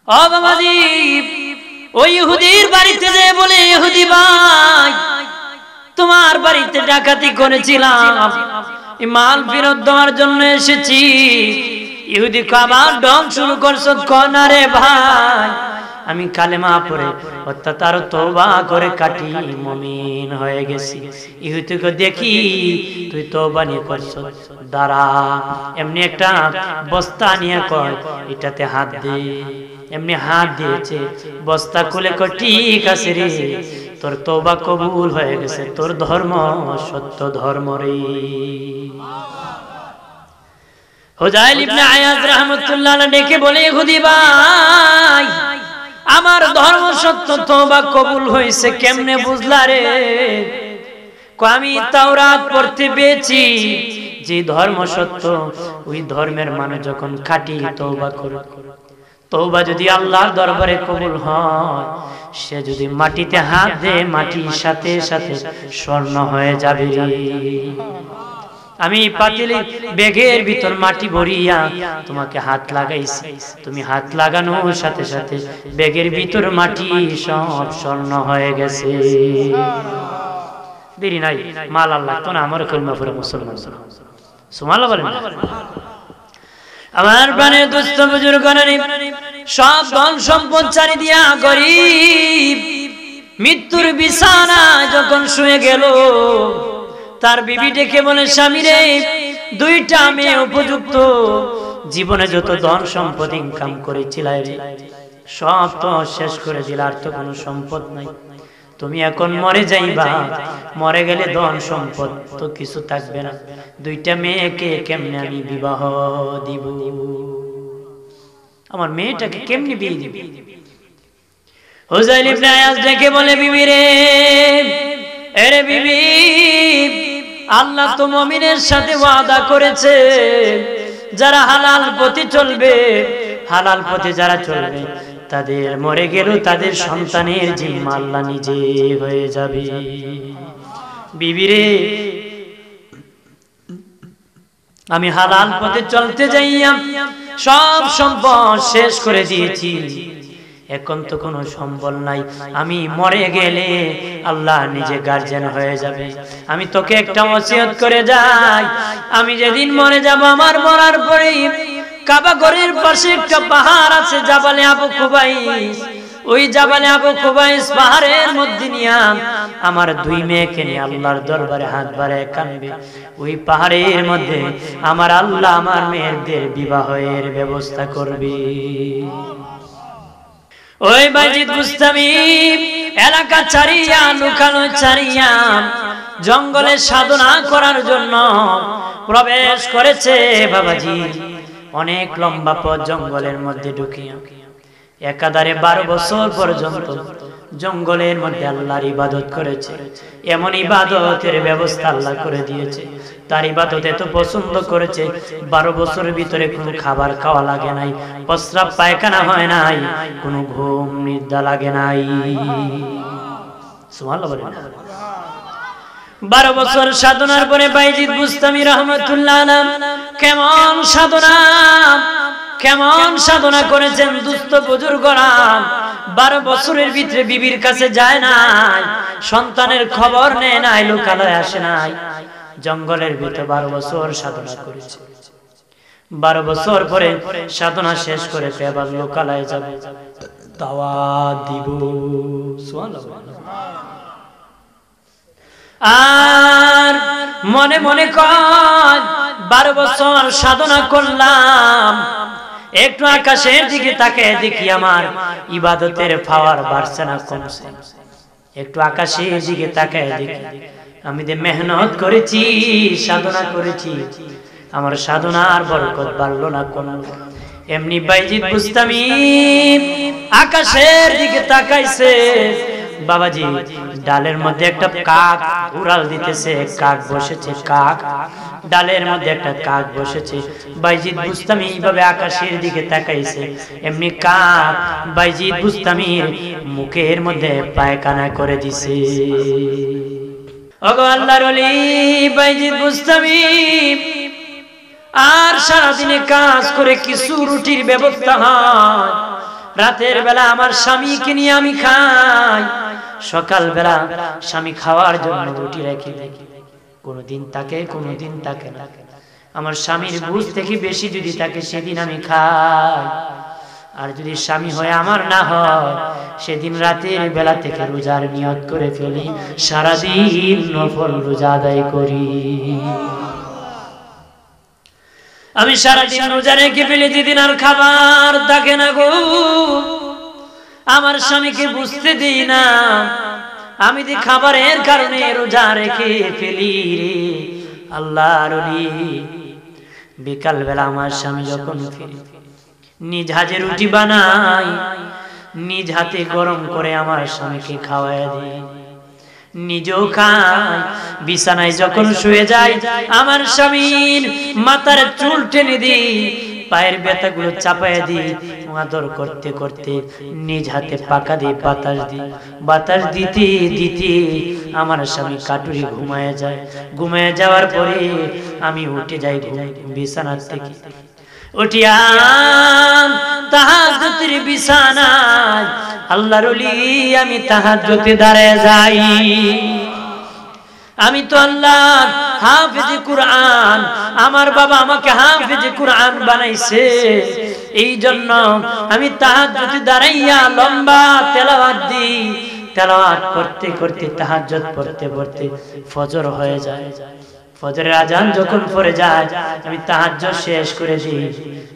ও বাবাজি, ওই ইহুদির বাড়িতে যে বলে, ইহুদি ভাই তোমার বাড়িতে ডাকাতি করেছিলাম, মাল ফেরত দেওয়ার জন্য এসেছি। ইহুদি আবার ডং শুরু করছো, না রে ভাই আমি কালেমা পড়ে অর্থাৎ তার তওবা করে কাটি মুমিন হয়ে গেছি। ইহুদিকে দেখি তুই তওবা নিয়ে করছো, দাঁড়া এমনি একটা বস্তা নিয়ে কয় এটাতে হাত দে। এমনি হাত দিয়েছে, বস্তা খুলে কয় ঠিক আছে রে, তোর তওবা কবুল হয়ে গেছে, তোর ধর্ম সত্য ধর্ম রে। হুযাইল ইবনে আয়াজ রাহমাতুল্লাহ আলাইহি ডেকে বলে, ইহুদি ভাই আমার ধর্ম সত্য, তওবা কবুল হয়েছে কেমনে বুঝলা রে? আমি তাওরাত পড়তে পেয়েছি, যে ধর্ম সত্য ওই ধর্মের মানুষ যখন খাঁটি তওবা করে, তওবা যদি আল্লাহর দরবারে কবুল হয়, সে যদি মাটিতে হাত দেয় মাটির সাথে সাথে স্বর্ণ হয়ে যাবে রে। আমি পাতিলে বেগের ভিতর মাটি ভরিয়া তোমাকে হাত লাগাইছি, তুমি হাত লাগানোর সাথে সাথে বেগের ভিতর মাটি সব স্বর্ণ হয়ে গেছে। দেরি নাই, মাল আল্লাহ তো না, আমার কলমা পড়ে মুসলমান সুবহানাল্লাহ বলেন। আমার প্রাণের দুস্থ বুজুর্গণের সব ধন সম্পদ চারি দিয়া গরিব মৃত্যুর বিছানায় যখন শুয়ে গেল, তার বিবি ডেকে বলে, স্বামী রে দুইটা মেয়ে উপযুক্ত, জীবনে যত ধন সম্পদ ইনকাম করেছিলাই রে সব তো শেষ করে দিল, আর তো কোনো সম্পদ নাই, তুমি এখন মরে যাইবা, মরে গেলে ধন সম্পদ তো কিছু থাকবে না, দুইটা মেয়েকে কেমনে আমি বিবাহ দিব, আমার মেয়েটাকে কেমনে বিয়ে দিব? হুযাইল ইবনে আয়াজ ডেকে বলে, বিবি রে, আরে বিবি আল্লাহ তো মুমিনের সাথে ওয়াদা করেছে, যারা হালাল পথে চলবে, হালাল পথে যারা চলবে তাদের মরে গেলেও তাদের সন্তানের জিম্মা আল্লাহ নিজে হয়ে যাবে। বিবি রে আমি হালাল পথে চলতে যাইয়া সব সম্পদ শেষ করে দিয়েছি, এখন তো কোনো সম্বল নাই, আমি মরে গেলে আল্লাহ নিজে গার্জিয়ান হয়ে যাবে। আমি তোকে একটা ওসিয়ত করে যাই, আমি যেদিন মরে যাব, আমার মরার পরে কাবা ঘরের পাশে একটা পাহাড় আছে, জাবালে আবু কুবাইস, ওই জাবালে আবু কুবাইস পাহাড়ের মধ্যে নিয়ে আমার দুই মেয়েকে নিয়ে আল্লাহর দরবারে হাত বাড়ায় কাঁদবে, ওই পাহাড়ের মধ্যে আমার আল্লাহ আমার মেয়েদের বিবাহের ব্যবস্থা করবে। ওই বাইজিদ বুস্তামি এলাকা ছাড়িয়া, লুকানো ছাড়িয়া জঙ্গলে সাধনা করার জন্য প্রবেশ করেছে বাবাজি। অনেক লম্বা পথ জঙ্গলের মধ্যে ঢুকিয়া একাধারে 12 বছর পর্যন্ত জঙ্গলের মধ্যে আল্লাহর ইবাদত করেছে। এমন ইবাদতের ব্যবস্থা আল্লাহ করে দিয়েছে, তার ইবাদত এত পছন্দ করেছে, 12 বছরের ভিতরে কোনো খাবার খাওয়া লাগে নাই, প্রস্রাব পায়খানা হয় নাই, কোনো ঘুম নিদ্রা লাগে নাই। সুবহানাল্লাহ বলেন। 12 বছর সাধনার পরে বাইজিদ বুস্তামি রাহমাতুল্লাহ আলাইহি কেমন সাধনা করেছেন দুস্থ বুজুর্গরা। 12 বছরের ভিতরে বিবির কাছে যায় নাই, সন্তানের খবর নেয় নাই, লোকালয়ে আসে নাই, জঙ্গলের ভিতরে 12 বছর সাধনা করেছে। 12 বছর পরে সাধনা শেষ করে এবার লোকালয়ে যাবে, দাওয়াত দিব। সুবহানাল্লাহ। আর মনে মনে কয় 12 বছর সাধনা করলাম, একটু আকাশের দিকে তাকিয়ে দেখি আমার ইবাদতের পাওয়ার বাড়ছে না কমছে, একটু আকাশের দিকে তাকিয়ে দেখি আমি যে মেহনত করেছি, সাধনা করেছি, আমার সাধনার বরকত বাড়লো না কমলো। এমনি বাইজিদ বুস্তামি আকাশের দিকে তাকাইছে, বাবাজি ডালের মধ্যে একটা কাক উড়াল দিতেছে, কাক বসেছে, কাক ডালের মধ্যে একটা কাক বসেছে। বাইজিদ বুস্তামি এইভাবে আকাশের দিকে তাকাইছে, এমনি কাক বাইজিদ বুস্তামির মুখের মধ্যে পায়খানা করে দিছে। ওগো আল্লাহর ওলি বাইজিদ বুস্তামি আর সারাদিনে কাজ করে কিছু রুটির ব্যবস্থা হয়, রাতের বেলা আমার স্বামীকে নিয়ে আমি খাই, সকাল বেলা স্বামী খাওয়ার জন্য রুটি রেখে দেয়, কোনোদিন তাকে কোনোদিন তাকে না। আমার স্বামীর বুঝ থেকে বেশি যদি তাকে সেদিন আমি খাই, আর যদি স্বামী হয় আমার না হয় সেদিন রাতের বেলা থেকে রোজার নিয়ত করে ফেলি, সারাদিন নফল রোজা আদায় করি। আমি সারাদিন রোজা রেখে ফেলি, যেদিন আর খাবার থাকে না গো, আমার স্বামীকে বুঝতে দিই না আমি যে খাবারের কারণে রোজা রেখে ফেলি রে আল্লাহর ওলি। বিকাল বেলা আমার স্বামী যখন ফিরে, নিজ হাতে রুটি বানাই, নিজ হাতে গরম করে আমার স্বামীকে খাওয়ায় দিই, নিজেও খাই। বিছানায় যখন শুয়ে যাই আমার স্বামীর মাথার চুল টেনে দিই, পায়ের ব্যথাগুলো চাপায় দিই, আদর করতে করতে নিজ হাতে পাকা দিয়ে বাতাস দিই। বাতাস দিতে দিতে আমার স্বামী কাটুরি ঘুমায় যায়। ঘুমায় যাওয়ার পরে আমি উঠে যাই বিছানা থেকে। উঠিয়া তাহাজ্জুদের বিছানায় আল্লাহর ওলি আমি তাহাজ্জুদে দাঁড়ায় যাই। আমি তো আল্লাহ হাফেজ কুরআন, আমার বাবা আমাকে হাফেজ কুরআন বানাইছে, এই জন্য আমি তাহাজ্জুদে দাঁড়াইয়া লম্বা তেলাওয়াত দিই। তেলাওয়াত করতে করতে তাহাজ্জুদ পড়তে পড়তে ফজর হয়ে যায়। ফজরের আজান যখন পড়ে যায় আমি তাহাজ্জুদ শেষ করে দিই,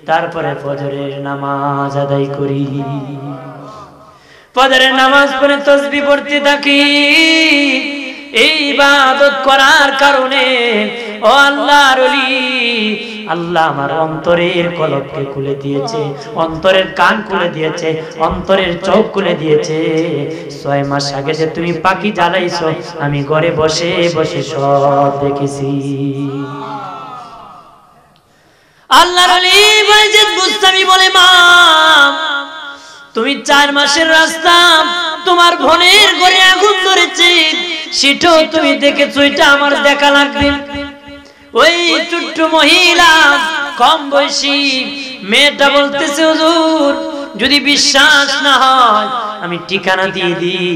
তারপরে ফজরের নামাজ আদায় করি। ফজরের নামাজ পড়ে তাসবিহ পড়তে থাকি। এই ইবাদত করার কারণে ও আল্লাহর ওলি, আল্লাহ আমার অন্তরের কলবকে খুলে দিয়েছে, অন্তরের কান খুলে দিয়েছে, অন্তরের চোখ খুলে দিয়েছে। 6 মাস আগে যে তুমি পাখি জ্বালাইছো আমি ঘরে বসে বসে সব দেখেছি। আল্লাহর ওলি বাইজিদ বুস্তামি বলে, মা তুমি 4 মাসের রাস্তা, তোমার বোনের ঘরে আগুন ধরেছে, সেটাও তুমি দেখেছো, এটা আমার দেখা লাগবে। ওই ছোট্ট মহিলা কম বয়সী মেয়েটা বলতেছে, হুজুর যদি বিশ্বাস না হয় আমি ঠিকানা দিয়ে দিই,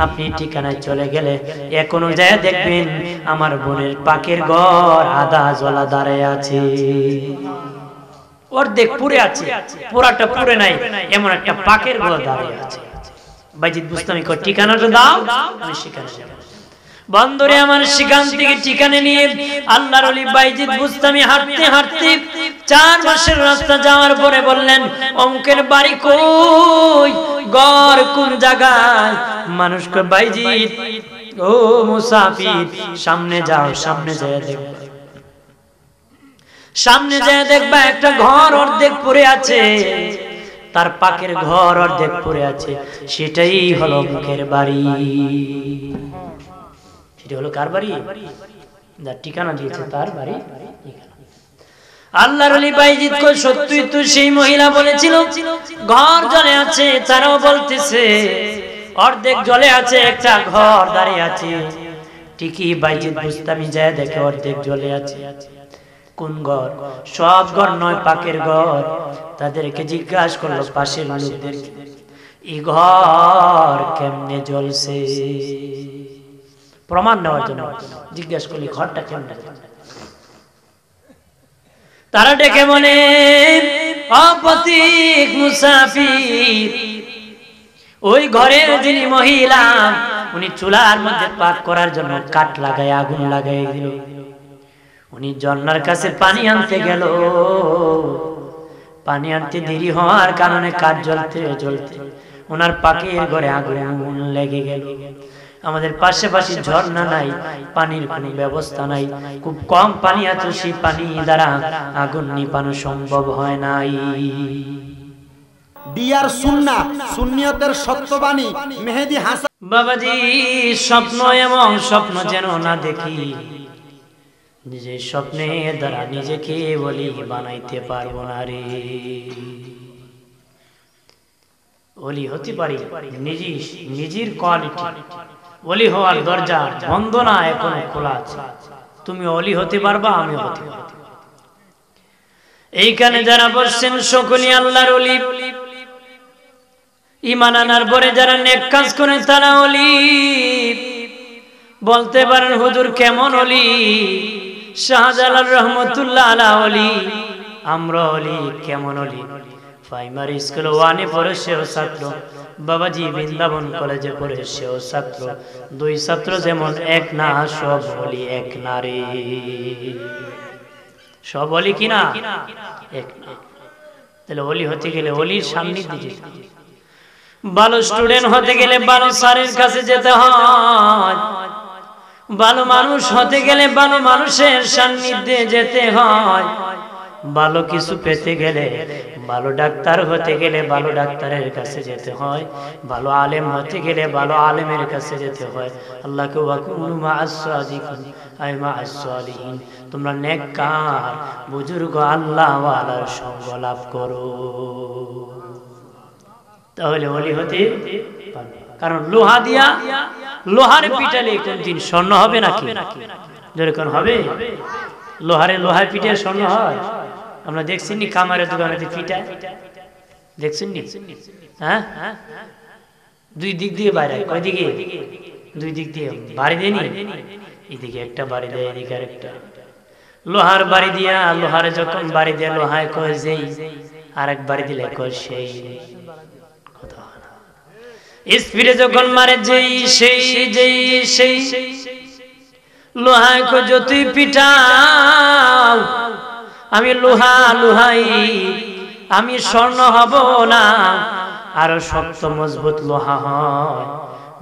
আপনি ঠিকানায় চলে গেলে এখনো যায় দেখবেন আমার বোনের পাকের ঘর আধা জ্বলা দাঁড়ায় আছে, অর্ধেক পুড়ে আছে, পুরাটা পুড়ে নাই, এমন একটা পাকের ঘর দাঁড়িয়ে আছে। বাইজিদ বুস্তামি কয় ঠিকানাটা দাও, আমি সেখানে যাব। বন্ধুরে আমার সেখান থেকে ঠিকানা নিয়ে আল্লাহর ওলি বাইজিদ বুস্তামি হাঁটতে হাঁটতে 4 মাসের রাস্তা যাওয়ার পরে বললেন, অমুকের বাড়ি কই, ঘর কোন জায়গায়? মানুষ কয় বাইজিদ, ও মুসাফির সামনে যাও, সামনে যায় দেখো, সামনে যায় দেখবা একটা ঘর অর্ধেক পড়ে আছে, তার পাকের ঘর অর্ধেক পড়ে আছে, সেটাই হলো মুখের বাড়ি। সেটা হলো কার বাড়ি? যার ঠিকানা দিয়েছে তার বাড়ি। আল্লাহর ওলি বাইজিদ কই সত্যই তো সেই মহিলা বলেছিল ঘর জ্বলে আছে, তারাও বলতেছে অর্ধেক জ্বলে আছে, একটা ঘর দাঁড়িয়ে আছে। ঠিকই বাইজিদ বুস্তামি যায় দেখে অর্ধেক জ্বলে আছে। কোন ঘর? সব ঘর নয়, পাকের ঘর। তাদেরকে জিজ্ঞাসা করলো পাশের লোকদেরকে, এই ঘর কেমনে জ্বলছে? প্রমাণ নেওয়ার জন্য জিজ্ঞাসা করলি ঘরটা কেমনে। তারা ডেকে বলে, অপথিক মুসাফির, ওই ঘরের যিনি মহিলা উনি চুলার মধ্যে পাক করার জন্য কাঠ লাগায় আগুন লাগাই দিল। উনি ঝর্ণার কাছে পানি আনতে গেল, পানি আনতে দেরি হওয়ার কারণে কাঠ জ্বলতে জ্বলতে ওনার পাকের ঘরে আগুন লেগে গেল। আমাদের পাশাপাশি ঝর্ণা নাই, পানির কোনো ব্যবস্থা নাই, খুব কম পানি আছে, সেই পানি দ্বারা আগুন নিভানো সম্ভব হয় নাই। ডিয়ার সুন্নাহ, সুন্নিয়তের সত্যবাণী মেহেদী হাসান। বাবাজি, স্বপ্ন এবং স্বপ্ন যেন না দেখি, নিজের স্বপ্নের দ্বারা নিজেকে বলি বানাইতে পারবো না রে। ওলি হতে পারি, নিজের কোয়ালিটি, ওলি হওয়ার দরজা বন্ধ না, এখন খোলা আছে। তুমি ওলি হতে পারবা, আমি হতে পারবো। এইখানে যারা বসছেন সকলেই আল্লাহর ওলি। ঈমান আনার পরে যারা নেক কাজ করে তারা ওলি। বলতে পারেন হুজুর কেমন ওলি? শাহজালাল রহমতুল্লাহ আলাইহি ওলি। আমরা ওলি কেমন ওলি? প্রাইমারি স্কুল 1-এ পড়ে সেও ছাত্র, বাবাজি বৃন্দাবন কলেজে পড়ে সেও ছাত্র। দুই ছাত্র যেমন এক না, সব ওলি এক না রে। সব ওলি কিনা? এক না। তাহলে ওলি হতে গেলে ওলির সান্নিধ্যে যেতে হয়। ভালো স্টুডেন্ট হতে গেলে ভালো স্যারের কাছে যেতে হয়। ভালো মানুষ হতে গেলে ভালো মানুষের সান্নিধ্যে যেতে হয়। ভালো কিছু পেতে গেলে, ভালো ডাক্তার হতে গেলে ভালো ডাক্তারের কাছে যেতে হয়। ভালো আলেম হতে গেলে ভালো আলেমের কাছে যেতে হয়। আল্লাহকে ওয়াকুনু মা'আস সাদিকিন, আই মা'আস সালিহিন। তোমরা নেককার বুজুর্গ আল্লাহ ওয়ালার সঙ্গ লাভ করো, তাহলে ওলি হতে পারবে। কারণ লোহা দিয়া লোহারে পিটালে কোনদিন স্বর্ণ হবে নাকি? যেরকম হবে লোহায় পিটে স্বর্ণ হয়? আমরা দেখছি নি কামারের দোকানে পিটায়, দেখছেন নি? হ্যাঁ, দুই দিক দিয়ে বাইরে। কয় দিকে? দুই দিক দিয়ে বাড়ি দেয়নি। এদিকে একটা বাড়ি দেয়, এদিকে আরেকটা। লোহার বাড়ি দিয়া, লোহারে যখন বাড়ি দেয় লোহায় কয় যেই, আর এক বাড়ি দিলে কয় সেই। স্পিডে যখন মারে যেই সেই, যেই সেই। লোহায় কয় যতই পিটাও আমি লোহা লোহাই, আমি স্বর্ণ হব না। আরো শক্ত মজবুত লোহা হয়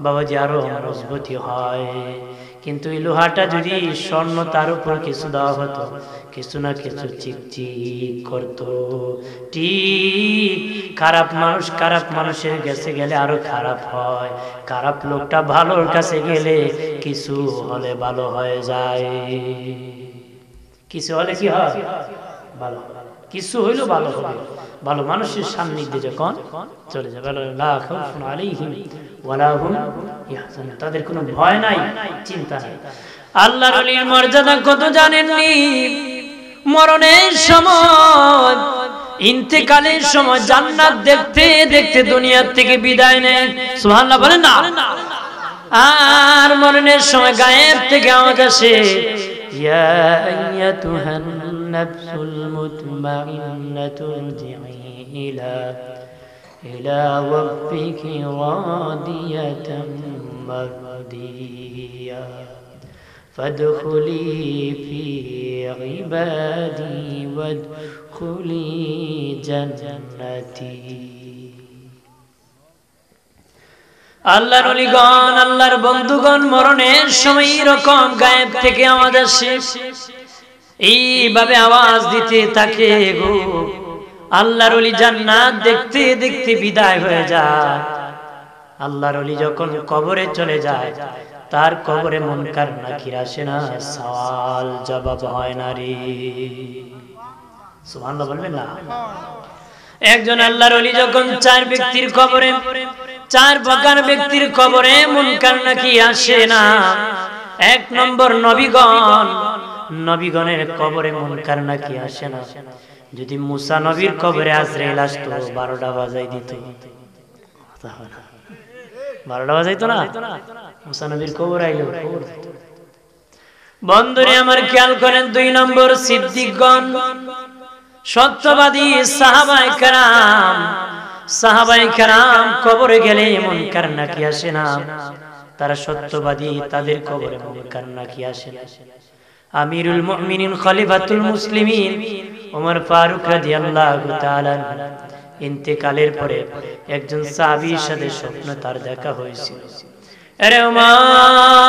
বাবাজি, আরো মজবুতি হয়। কিন্তু এই লোহাটা যদি স্বর্ণ, তার উপর কিছু দেওয়া হতো, কিছু না কিছু চিকচিক করতো। ঠিক খারাপ মানুষ খারাপ মানুষের কাছে গেলে আরো খারাপ হয়। খারাপ লোকটা ভালোর কাছে গেলে কিছু হলে ভালো হয়ে যায়। কিছু হলে কি হয়? ভালো। কিছু হইলো ভালো হবে। ভালো মানুষের সান্নিধ্যে যখন চলে যাবে, তাদের কোনো ভয় নাই, চিন্তা নাই। আল্লাহর ওলির মর্যাদা কত জানেননি? মরণের সময়, ইন্তেকালের সময় জান্নাত দেখতে দেখতে দুনিয়ার থেকে বিদায় নেয়। সুবহানাল্লাহ বলেন না? আর মরণের সময় গায়েব থেকে আওয়াজ আসে, ইয়া আইয়াতুহান নাফসুল মুতমাইন্নাতু ইরজিই ইলা রাব্বিকি রাদিয়াতাম মারদিয়া ফাদখুলি ফি ইবাদি ওয়াদখুলি জান্নাতি। আল্লাহর ওলিগণ, আল্লাহর বন্ধুগণ, মরণের সময় এরকম গায়েব থেকে আওয়াজ আসে। এইভাবে আওয়াজ দিতে থাকে গো। আল্লাহর ওলি জান্নাত দেখতে দেখতে বিদায় হয়ে যায়। আল্লাহর ওলি যখন কবরে চলে যায়, তার কবরে মুনকার নাকির আসে না, সওয়াল জবাব হয় না রে। সুবহানাল্লাহ বলবেন না? একজন আল্লাহর ওলি যখন চার ব্যক্তির কবরে, চার প্রকার ব্যক্তির কবরে মুনকার নাকির আসে না। এক নম্বর নবীগণ, নবীগণের কবরে মুনকার নাকির আসে না। যদি মুসা নবীর কবরে আজরাইল আসতো, 12টা বাজাই দিত। 12টা বাজাইতো না? মুসা নবীর কবর আইলো খবর দিত। বন্ধুরে আমার খেয়াল করেন, 2 নম্বর সিদ্দিকগণ, সত্যবাদী সাহাবায়ে কেরাম। সাহাবায়ে কেরাম কবরে গেলে মুনকার নাকির আসে না, তারা সত্যবাদী, তাদের কবরে মুনকার নাকির আসে না। আমিরুল মুমিনিন খলিফাতুল মুসলিমিন ওমর ফারুক রাদিয়াল্লাহু তাআলা ইন্তেকালের পরে একজন সাহাবীর সাথে স্বপ্ন তার দেখা হয়েছিল। আরে ওমর,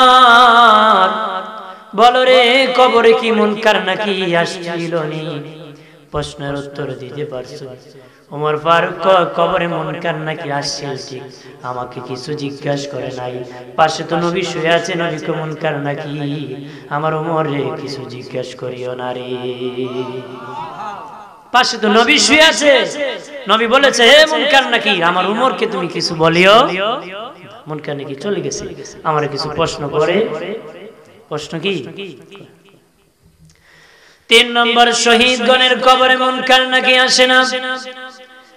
বলো রে, কবরে কি মুনকার নাকির আসছিল নি? প্রশ্নের উত্তর দিতে পারছো? ওমর ফারুক, কবরে মুনকার নাকির আসছিল ঠিক, আমাকে কিছু জিজ্ঞাসা করে নাই। পাশে তো নবী শুয়ে আছে, নবীকে মুনকার নাকির, আমার ওমর রে কিছু জিজ্ঞাসা করিও না রে। পাশে তো নবী শুয়ে আছে, নবী বলেছে হে মুনকার নাকির, আমার ওমরকে তুমি কিছু বলিও। মুনকার নাকির চলে গেছে, আমার কিছু প্রশ্ন করে। প্রশ্ন কি? 3 নম্বর শহীদগণের কবরে মুনকার নাকির আসে না।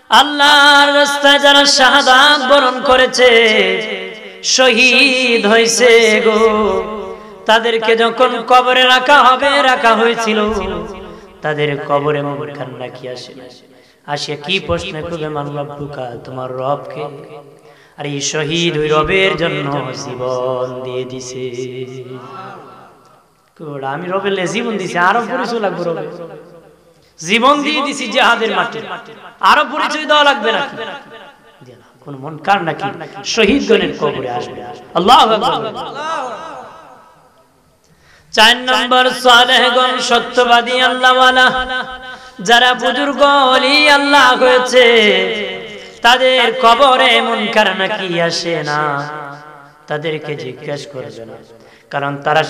আল্লাহর রাস্তায় যারা শাহাদাত বরণ করেছে, শহীদ হয়েছে গো, তাদেরকে যখন কবরে রাখা হয়েছিল, তাদের কবরে মুনকার নাকির আসে কি প্রশ্ন করবে, মান রব্বুকা, তোমার রবকে? আর এই শহীদ ওই রবের জন্য জীবন দিয়ে দিছে। আমি রবের জীবন দিছি, আরো পরিচয় লাগবে, রবের জীবন দিয়ে দিছি জিহাদের মাঠে, আরো পরিচয় দেওয়া লাগবে নাকি? কোন মুনকার নাকি শহীদ গণের কবরে আসবে। আল্লাহু আকবার। 4 নম্বর সালেহগণ, সত্যবাদী আল্লাহওয়ালা যারা বুজুর্গ ওলি আল্লাহ হয়েছে, তাদের কবরে মুনকার নাকি আসে না, তাদেরকে জিজ্ঞাসা করবে না, কারণ তারা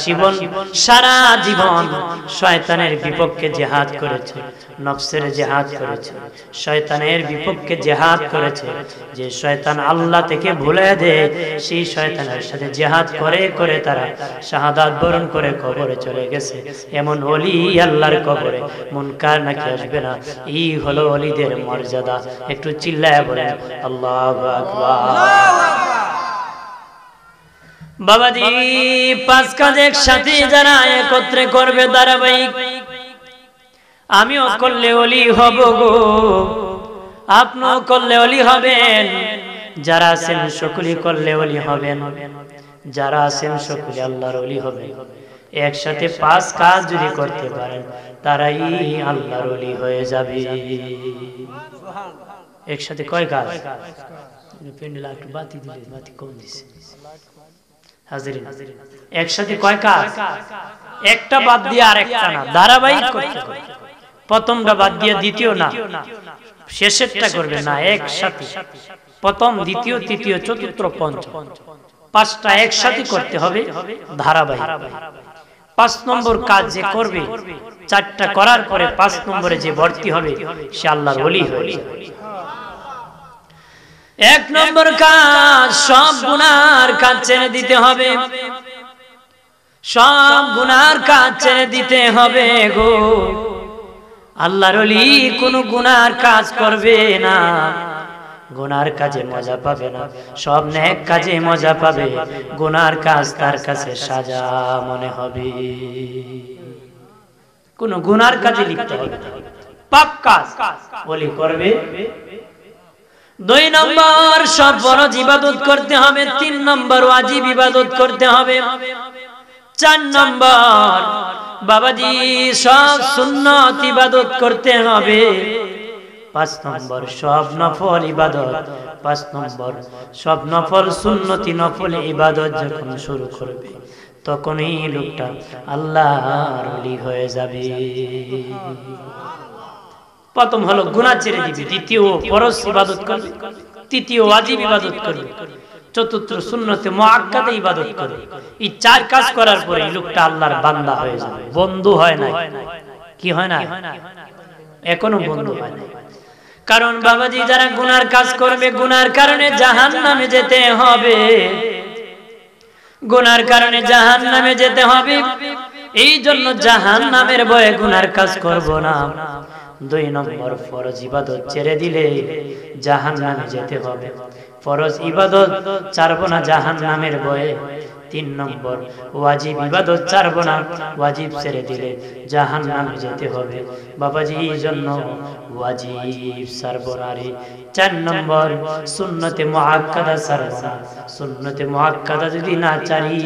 সারা জীবন শয়তানের বিপক্ষে জিহাদ করেছে, নফসের জিহাদ করেছে, শয়তানের বিপক্ষে জিহাদ করেছে। যে শয়তান আল্লাহ থেকে ভুলে দেয়, সেই শয়তানের সাথে জিহাদ করে করে তারা শাহাদাত বরণ করে কবরে চলে গেছে। এমন ওলি আল্লাহর কবরে মুনকার নাকি আসবে না। এই হলো ওলিদের মর্যাদা। একটু চিল্লায় বলেন আল্লাহু আকবার। বাবাজি, 5 কাজ একসাথে যারা একত্রে করবে ধারাবাহিক, আমিও করলে ওলি হব গো, আপনিও করলে ওলি হবেন, যারা আছেন সকলেই করলে ওলি হবেন, যারা আছেন সকলে আল্লাহর ওলি হবেন। একসাথে 5 কাজ যদি করতে পারেন, তারাই আল্লাহর ওলি হয়ে যাবে। একসাথে কয় কাজ? পেন্ডেল একটু বাতি দিলে, বাতি কম দিছে। হাজিরিন, একসাথে কয় কাজ? একটা বাদ দিয়ে আরেকটা না, ধারাবাহিক করতে হবে। প্রথমটা বাদ দিয়ে দ্বিতীয় না, শেষেরটা করবে না, একসাথে প্রথম, দ্বিতীয়, তৃতীয়, চতুর্থ, পঞ্চম, 5টা একসাথে করতে হবে ধারাবাহিক। 5 নম্বর কাজ যে করবে, 4টা করার পরে 5 নম্বরে যে ভর্তি হবে, সে আল্লাহর ওলি হয়ে যাবে। 1 নম্বর কাজ, সব গুনার কাজ ছেড়ে দিতে হবে, সব গুনার কাজ ছেড়ে দিতে হবে গো। আল্লাহর ওলি কোন গুনার কাজ করবে না, গুনার কাজে মজা পাবে না, সব নেক কাজে মজা পাবে। গুনার কাজ তার কাছে সাজা মনে হবে। কোন গুনার কাজে লিপ্ত হবে, পাপ কাজ ওলি করবে। 2 নম্বর, সব ফরজ ইবাদত করতে হবে। 3 নম্বর, ওয়াজিব ইবাদত করতে হবে। 4 নম্বর, বাবাজি, সব সুন্নাত ইবাদত করতে হবে। 5 নম্বর, সব নফল ইবাদত। 5 নম্বর, সব নফল সুন্নতি নফল ইবাদত যখন শুরু করবে, তখনই লোকটা আল্লাহর ওলি হয়ে যাবে। প্রথম হলো গুনাহ ছেড়ে দিবে, দ্বিতীয় ফরজ ইবাদত করবে, তৃতীয় ওয়াজিব ইবাদত করবে, চতুর্থ সুন্নতে মুআক্কাদা ইবাদত করবে। এই 4 কাজ করার পরে এই লোকটা আল্লাহর বান্দা হয়ে যাবে। বন্ধু হয় না, কি হয় না? এখনো বন্ধু হয় না। কারণ বাবাজি, যারা গুনার কাজ করবে, গুনার কারণে জাহান্নামে যেতে হবে, গুনার কারণে জাহান্নামে যেতে হবে। এই জন্য জাহান্নামের ভয়ে গুনার কাজ করব না। 2 নম্বর, ফরজ ইবাদত ছেড়ে দিলে জাহান্নামে যেতে হবে, ফরজ ইবাদত ছাড়বো না জাহান্নামের ভয়ে। 3 নম্বর, ওয়াজিব ইবাদত ছাড়বো না, ওয়াজিব ছেড়ে দিলে জাহান্নামে যেতে হবে। বাবাজি, এই জন্য ওয়াজিব ছাড়বো না রে। 4 নম্বর, সুন্নতে মুআক্কাদা ছাড়বো না। সুন্নতে মুআক্কাদা যদি না ছাড়ি,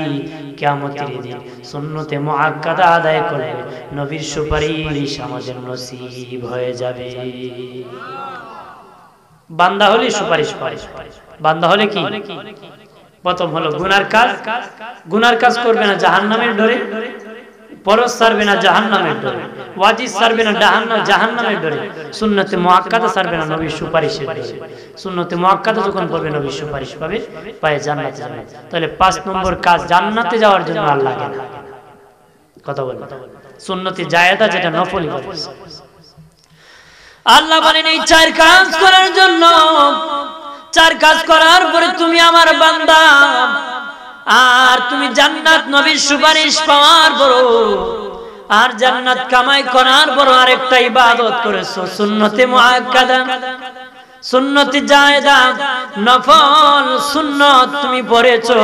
কিয়ামতের দিন সুন্নতে মুআক্কাদা আদায় করলে নবীর সুপারিশ আমাদের নসিব হয়ে যাবে। বান্দা হলে সুপারিশ পায়। বান্দা হলে কি? প্রথম হলো গুনার কাজ, গুনার কাজ করবে না জাহান্নামের ডরে, ফরজ ছাড়বে না জাহান্নামের ডরে, ওয়াজিব ছাড়বে না জাহান্নামের ডরে, সুন্নতে মুআক্কাদা ছাড়বে না নবীর সুপারিশের ডরে। সুন্নতে মুআক্কাদা যখন করবে, নবীর সুপারিশ পাবে, পায় জান্নাতে যাবে। তাহলে 5 নম্বর কাজ, জান্নাতে যাওয়ার জন্য আর লাগে না। কথা বলুন, সুন্নতে জায়েদা যেটা নফল ইবাদত, আল্লাহ বলেন এই 4 কাজ করার জন্য, 4 কাজ করার পরে তুমি আমার বান্দা, আর তুমি জান্নাত নবীর সুপারিশ পাওয়ার পর, আর জান্নাত কামাই করার পর আরেকটা ইবাদত করেছো, সুন্নতে মুআক্কাদা। সুন্নতি জায়েদা নফল সুন্নত তুমি পড়েছো,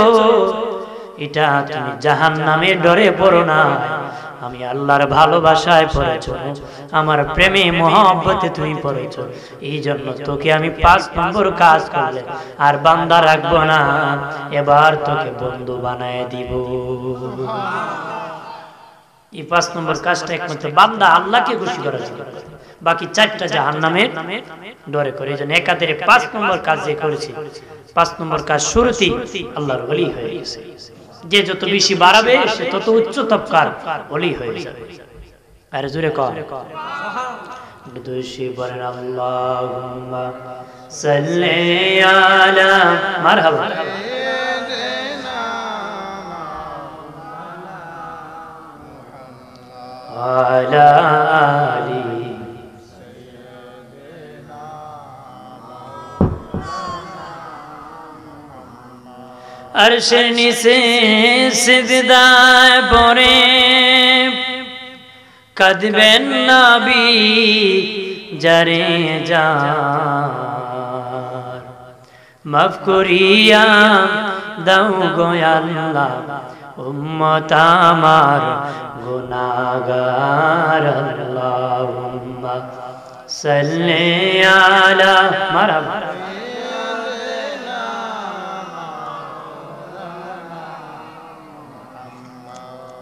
এটা তুমি জাহান্নামের ডরে পড়ো না, আমি আল্লাহর ভালোবাসায় পড়েছো, আমার প্রেমে মহব্বতে তুমি পড়েছো, এই জন্য তোকে আমি 5 নম্বর কাজ করলে আর বান্দা রাখবো না, এবার তোকে বন্ধু বানায় দিব। এই 5 নম্বর কাজটা একমাত্র বান্দা আল্লাহকে খুশি করার জন্য, বাকি 4টা জাহান্নামের ডরে করে। এই জন্য একাধারে 5 নম্বর কাজ যে করেছি, 5 নম্বর কাজ শুরুতেই আল্লাহর ওলি হয়ে গেছে। যে যত বেশি বাড়াবে সে তত উচ্চ তবকার ওলি হয়ে যাবে। আর জোরে কর দুশি বলেন আল্লাহুম্মা সাল্লি আলা মারহাবা আলা আলি আরশের নিচে সিজদায় পড়ে কাঁদবেন নবী যারে যার, মাফ করিয়া দাও গো আল্লাহ উম্মত আমার গুনাহগার। আল্লাহুম্মা সাল্লি আলা মারহাবা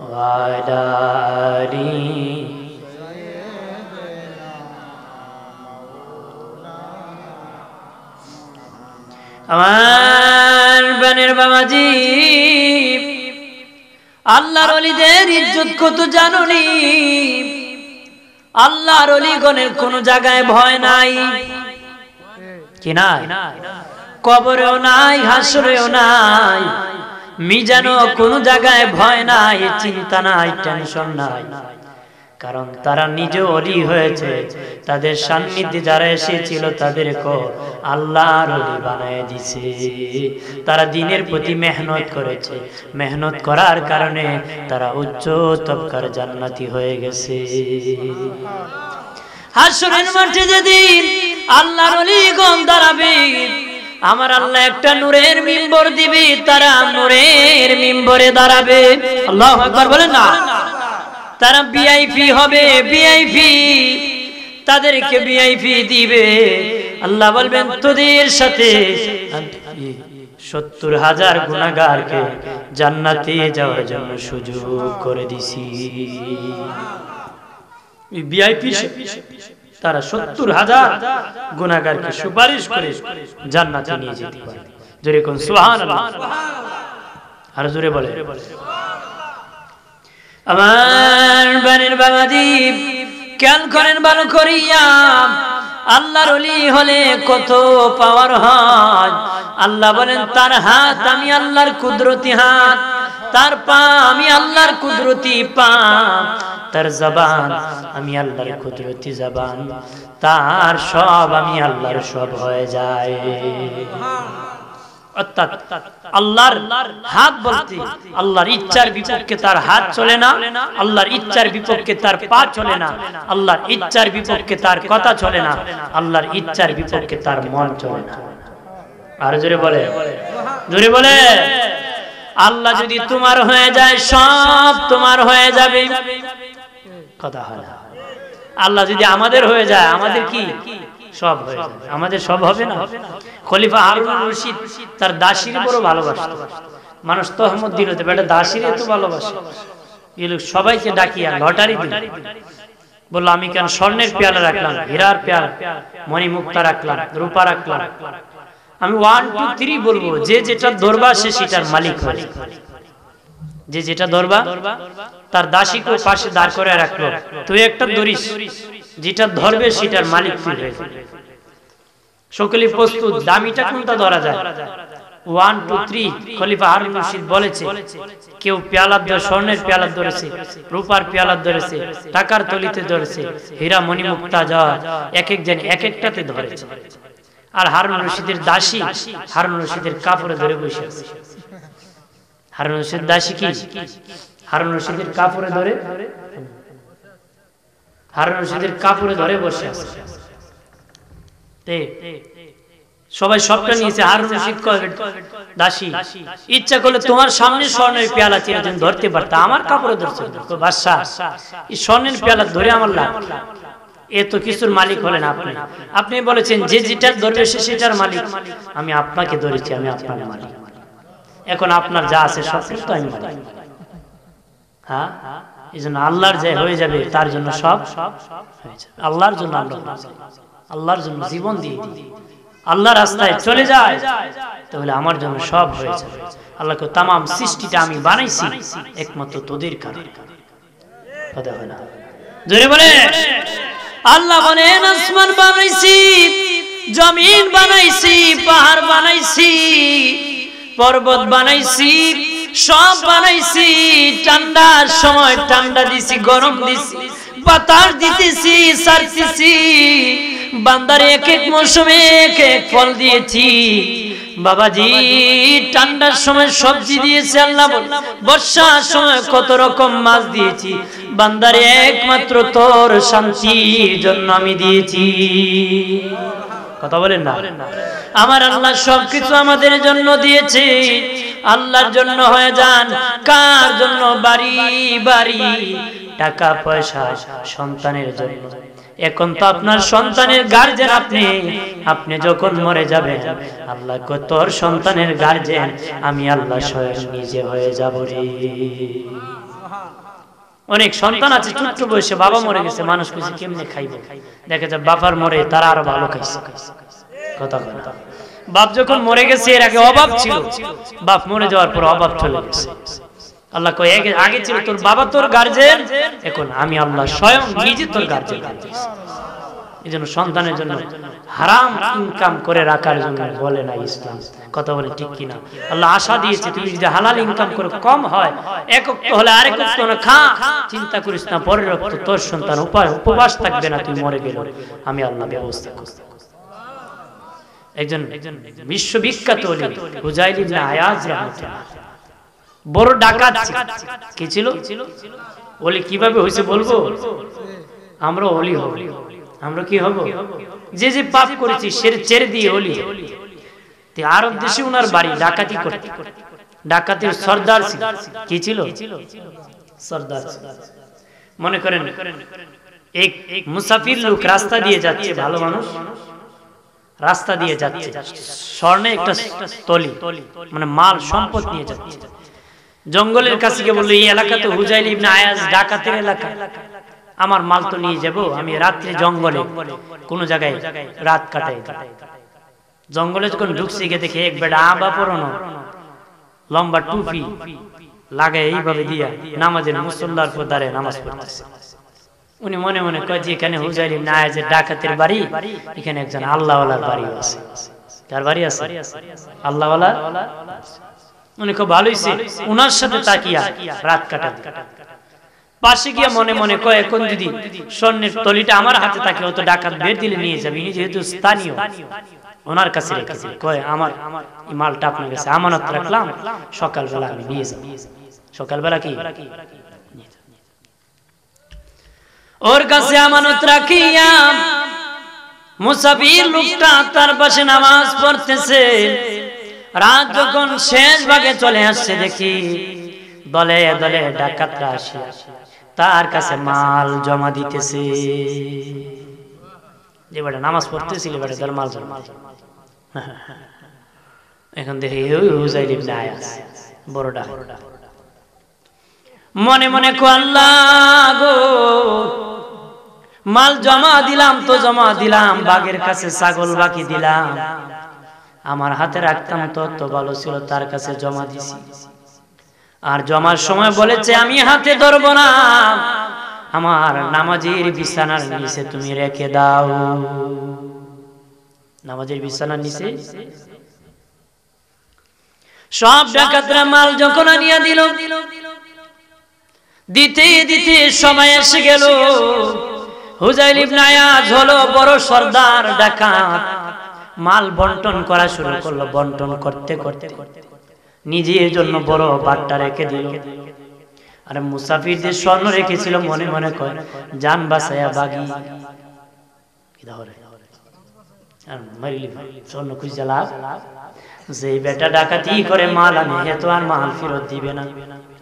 ওয়ালা আলি আমার বানের বাবাজি, আল্লাহর ওলিদের ইজ্জত কত জানোনি? আল্লাহর ওলিগণের কোন জায়গায় ভয় নাই, কি নাই? কবরেও নাই, হাসরেও নাই, মিজানো কোন জায়গায় ভয় নাই, চিন্তা নাই, টেনশন নাই, কারণ তারা নিজে ওলি হয়েছে। তাদের সান্নিধ্যে যারা এসেছিল তাদেরকে আল্লাহর ওলি বানায় দিছে। তারা দ্বীনের প্রতি মেহনত করেছে, মেহনত করার কারণে তারা উচ্চ তবকার জান্নাতি হয়ে গেছে। হাসরের মাঠে যেদিন আল্লাহর ওলিগণ দাঁড়াবে, আমার আল্লাহ একটা নূরের মিম্বর দিবে, তারা নূরের মিম্বরে দাঁড়াবে। আল্লাহু আকবার বলেন না। তারা ভিআইপি হবে, ভিআইপি, তাদেরকে ভিআইপি দিবে। আল্লাহ বলবেন তোদের সাথে 70,000 গুনাহগারকে জান্নাতে যাওয়ার জন্য সুযোগ করে দিছি। ভিআইপি তারা 70,000 গুনাহগারকে সুপারিশ করে জান্নাতে নিয়ে যেতে পারে। জোরে কোন সুবহানাল্লাহ, আর জোরে বলে। আমার বানের বাবাজি খেয়াল করেন ভালো করিয়া, আল্লাহর ওলি হলে কত পাওয়ার হয়। আল্লাহ বলেন তার হাত আমি আল্লাহর কুদরতি হাত, তার পা আমি আল্লাহর কুদরতি পা, তার জবান আমি আল্লাহর কুদরতি জবান, তার সব আমি আল্লাহর সব হয়ে যায়। অর্থাৎ আল্লাহর হাত বলতে আল্লাহর ইচ্ছার বিপক্ষে তার হাত চলে না, আল্লাহর ইচ্ছার বিপক্ষে তার পা চলে না, আল্লাহর ইচ্ছার বিপক্ষে তার কথা চলে না, আল্লাহর ইচ্ছার বিপক্ষে তার মন চলে না। আর জোরে বলে, জোরে বলে। আল্লাহ যদি তোমার হয়ে যায় সব তোমার হয়ে যাবে, কথা হয় না। আল্লাহ যদি আমাদের হয়ে যায়, আমাদের কি সব হয়ে যাবে, আমাদের সব হবে না। খলিফা হারুন রশিদ তার দাসীর বড় ভালোবাসত। মানুষ তহমত দিল যে বেটা দাসীর এত ভালোবাসে, এই লোক সবাইকে ডাকিয়া লটারি দিল, বললো আমি কেন স্বর্ণের পেয়ালা রাখলাম, হীরার পেয়ালা, মণি মুক্তা রাখলাম, রূপা রাখলাম, আমি 1 2 3 বলবো, যে যেটা ধরবা সে সেটার মালিক হবে। যে যেটা ধরবা, তার দাসীকে পাশে দাঁড় করে রাখলো, তুই একটা ধরিস, যেটা ধরবে সেটার মালিক তুই হয়ে যাবে। সকলেই প্রস্তুত, দামিটা কোনটা ধরা যায়? 1 2 3 খলিফা হারুন রশিদ বলেছে, কেউ পেয়ালা ধরে, স্বর্ণের পেয়ালা ধরেছে, রূপার পেয়ালা ধরেছে, টাকার তলিতে ধরেছে, হীরা মণি মুক্তা যা এক একজন এক একটাতে ধরেছে। আর হারুন রশিদের দাসী হারুন রশিদের কাপড়ে ধরে বসে আছে। হারুন রশিদ দাসী কি হারুন রশিদের কাপড়ে ধরে, হারুন রশিদের কাপড়ে ধরে বসে আছে। সবাই সবটা নিয়েছে। হারুন রশিদ কয় দাসী ইচ্ছা করলে তোমার সামনে স্বর্ণের পেয়ালা চিরদিন ধরতে পারতা, আমার কাপড়ে ধরছে। বাদশাহ এই স্বর্ণের পেয়ালা ধরে আমার লাভ, এ তো কিছুর মালিক হলেন আপনি। আপনি বলেছেন যে যেটার ধরবে সে সেটার মালিক, আমি আপনাকে ধরেছি, আমি আপনার মালিক। এখন আপনার যা আছে সব তো আমি মালিক। হ্যাঁ, এই জন্য আল্লাহর যে হয়ে যাবে তার জন্য সব হয়ে যাবে। আল্লাহর জন্য আমরা আল্লাহর জন্য জীবন দিয়ে দিই, আল্লাহ রাস্তায় চলে যায়, তাহলে আমার জন্য সব হয়ে যাবে। আল্লাহকে তাম সৃষ্টিটা আমি বানাইছি একমাত্র তোদের কারণে। কথা হয় না? জোরে বলে আল্লাহ বলেন আসমান বানাইছি, জমিন বানাইছি, পাহাড় বানাইছি, পর্বত বানাইছি, সব বানাইছি। ঠান্ডার সময় ঠান্ডা দিছি, গরম দিছি, বাতাস দিতেছি, ছাড়তেছি। বান্দার এক এক মৌসুমে এক এক ফল দিয়েছি। বাবাজি ঠান্ডার সময় সবজি দিয়েছি আল্লাহ বলে, বর্ষার সময় কত রকম মাছ দিয়েছি। বান্দারে একমাত্র তোর শান্তির জন্য আমি দিয়েছি। কথা বলেন না? আমার আল্লাহ সবকিছু আমাদের জন্য দিয়েছে। আল্লাহর জন্য হয়ে যান, কার জন্য? বাড়ি বাড়ি, টাকা পয়সা, সন্তানের জন্য। এখন তো আপনার সন্তানের গার্জেন আপনি, আপনি যখন মরে যাবেন আল্লাহ কো তোর সন্তানের গার্জেন আমি আল্লাহ স্বয়ং নিজে হয়ে যাব রে। অনেক সন্তান আছে ছোট্ট বয়সে বাবা মরে গেছে, মানুষ কিছু কেমনে খাইবে, দেখা যায় বাবার মরে তারা আরো ভালো খাইছে। কথা কথা, বাপ যখন মরে গেছে এর আগে অভাব ছিল, বাপ মরে যাওয়ার পর অভাব চলে গেছে। আল্লাহ কয় আগে ছিল তোর বাবা তোর গার্জেন, এখন আমি আল্লাহ স্বয়ং নিজে তোর গার্জেন। এই জন্য সন্তানের জন্য হারাম ইনকাম করে রাখার জন্য বলে না ইসলাম। কথা বলে ঠিক কিনা? আল্লাহ আশা দিয়েছে তুমি যদি হালাল ইনকাম করে, কম হয় একক হলে আরেক খা, চিন্তা করিস না পরের রক্ত তোর সন্তান উপবাস থাকবে না, তুই মরে গেল, আমি আল্লাহ ব্যবস্থা করব। একজন বিশ্ববিখ্যাত ওলি হুজাইল ইবনে আয়াজ রাহমাতুল্লাহ, বড় ডাকাত কি ছিল, ওলি কিভাবে হয়েছে বলবো? আমরা ওলি হব, আমরা কি হব? যে যে পাপ করেছি সে ছেড়ে দিয়ে ওলি। আরব দেশে উনার বাড়ি, ডাকাতি করতে, ডাকাতের সর্দার ছিল। কি ছিল? সর্দার। মনে করেন এক মুসাফির লোক রাস্তা দিয়ে যাচ্ছে, ভালো মানুষ রাস্তা দিয়ে যাচ্ছে, স্বর্ণে একটা তলি মানে মাল সম্পদ নিয়ে যাচ্ছে। জঙ্গলের কাছে গিয়ে বললো এই এলাকা তো হুজাইল ইবনে আয়াজ ডাকাতের এলাকা, আমার মাল তো নিয়ে যাব, আমি রাত্রে জঙ্গলে কোন জায়গায় রাত কাটাই। জঙ্গলে যখন ঢুকছে গিয়ে দেখে এক বেটা আবা পরানো, লম্বা টুপি লাগায় এইভাবে দিয়া নামাজের মুসল্লার পর দাঁড়ায় নামাজ পড়তেছে। উনি মনে মনে কয় যে এখানে হুজাইল ইবনে আয়াজের ডাকাতের বাড়ি, এখানে একজন আল্লাহওয়ালার বাড়ি আছে। কার বাড়ি আছে? আল্লাহওয়ালা। উনি খুব ভালো হইছে উনার সাথে তাকিয়া রাত কাটাতে। পাশে গিয়ে মনে মনে কয় এখন যদি স্বর্ণের তলিটা আমার হাতে থাকে ও তো ডাকাত বের দিলে নিয়ে যাবে, ইনি যেহেতু স্থানীয় ওনার কাছে রেখেছে, কয় আমার এই মালটা আপনার কাছে আমানত রাখলাম, সকালবেলা আমি নিয়ে যাব। সকালবেলা কি ওর কাছে আমানত রাখিয়া মুসাফির লোকটা তার পাশে নামাজ পড়তেছে। রাত যখন শেষ ভাগে চলে আসছে দেখি দলে দলে ডাকাতরা আসে তার কাছে মাল জমা দিতেছে। যে বেটা নামাজ পড়তেছিল বেটা তার মাল জমা। এখন দেখি হুজাইল ইবনে আয়াজ বড় ডাকাত, মনে মনে কো আল্লাহ গো, মাল জমা দিলাম তো জমা দিলাম, বাঘের কাছে ছাগল বাকি দিলাম, আমার হাতে রাখতাম তো ভালো ছিল, তার কাছে জমা দিছি। আর জমার সময় বলেছে আমি হাতে ধরব না, আমার নামাজের বিছানার নিচে তুমি রেখে দাও। নামাজের বিছানার নিচে সব ডাকাতরা মাল যখন আনিয়া দিল, দিতে দিতে সময় এসে গেল। হুজাইল ইবনে আয়াজ হলো বড় সর্দার ডাকাত, মাল বন্টন করা শুরু করলো। বন্টন করতে করতে নিজের জন্য বড় বাট্টা রেখে দিল। আর মুসাফিরদের স্বর্ণ রেখেছিল, মনে মনে কয় জান বাঁচায়া বাগি আর মারিলি স্বর্ণ খুঁজে লাভ, যে বেটা ডাকাতি করে মাল আনে হে তো আর মাল ফেরত দিবে না।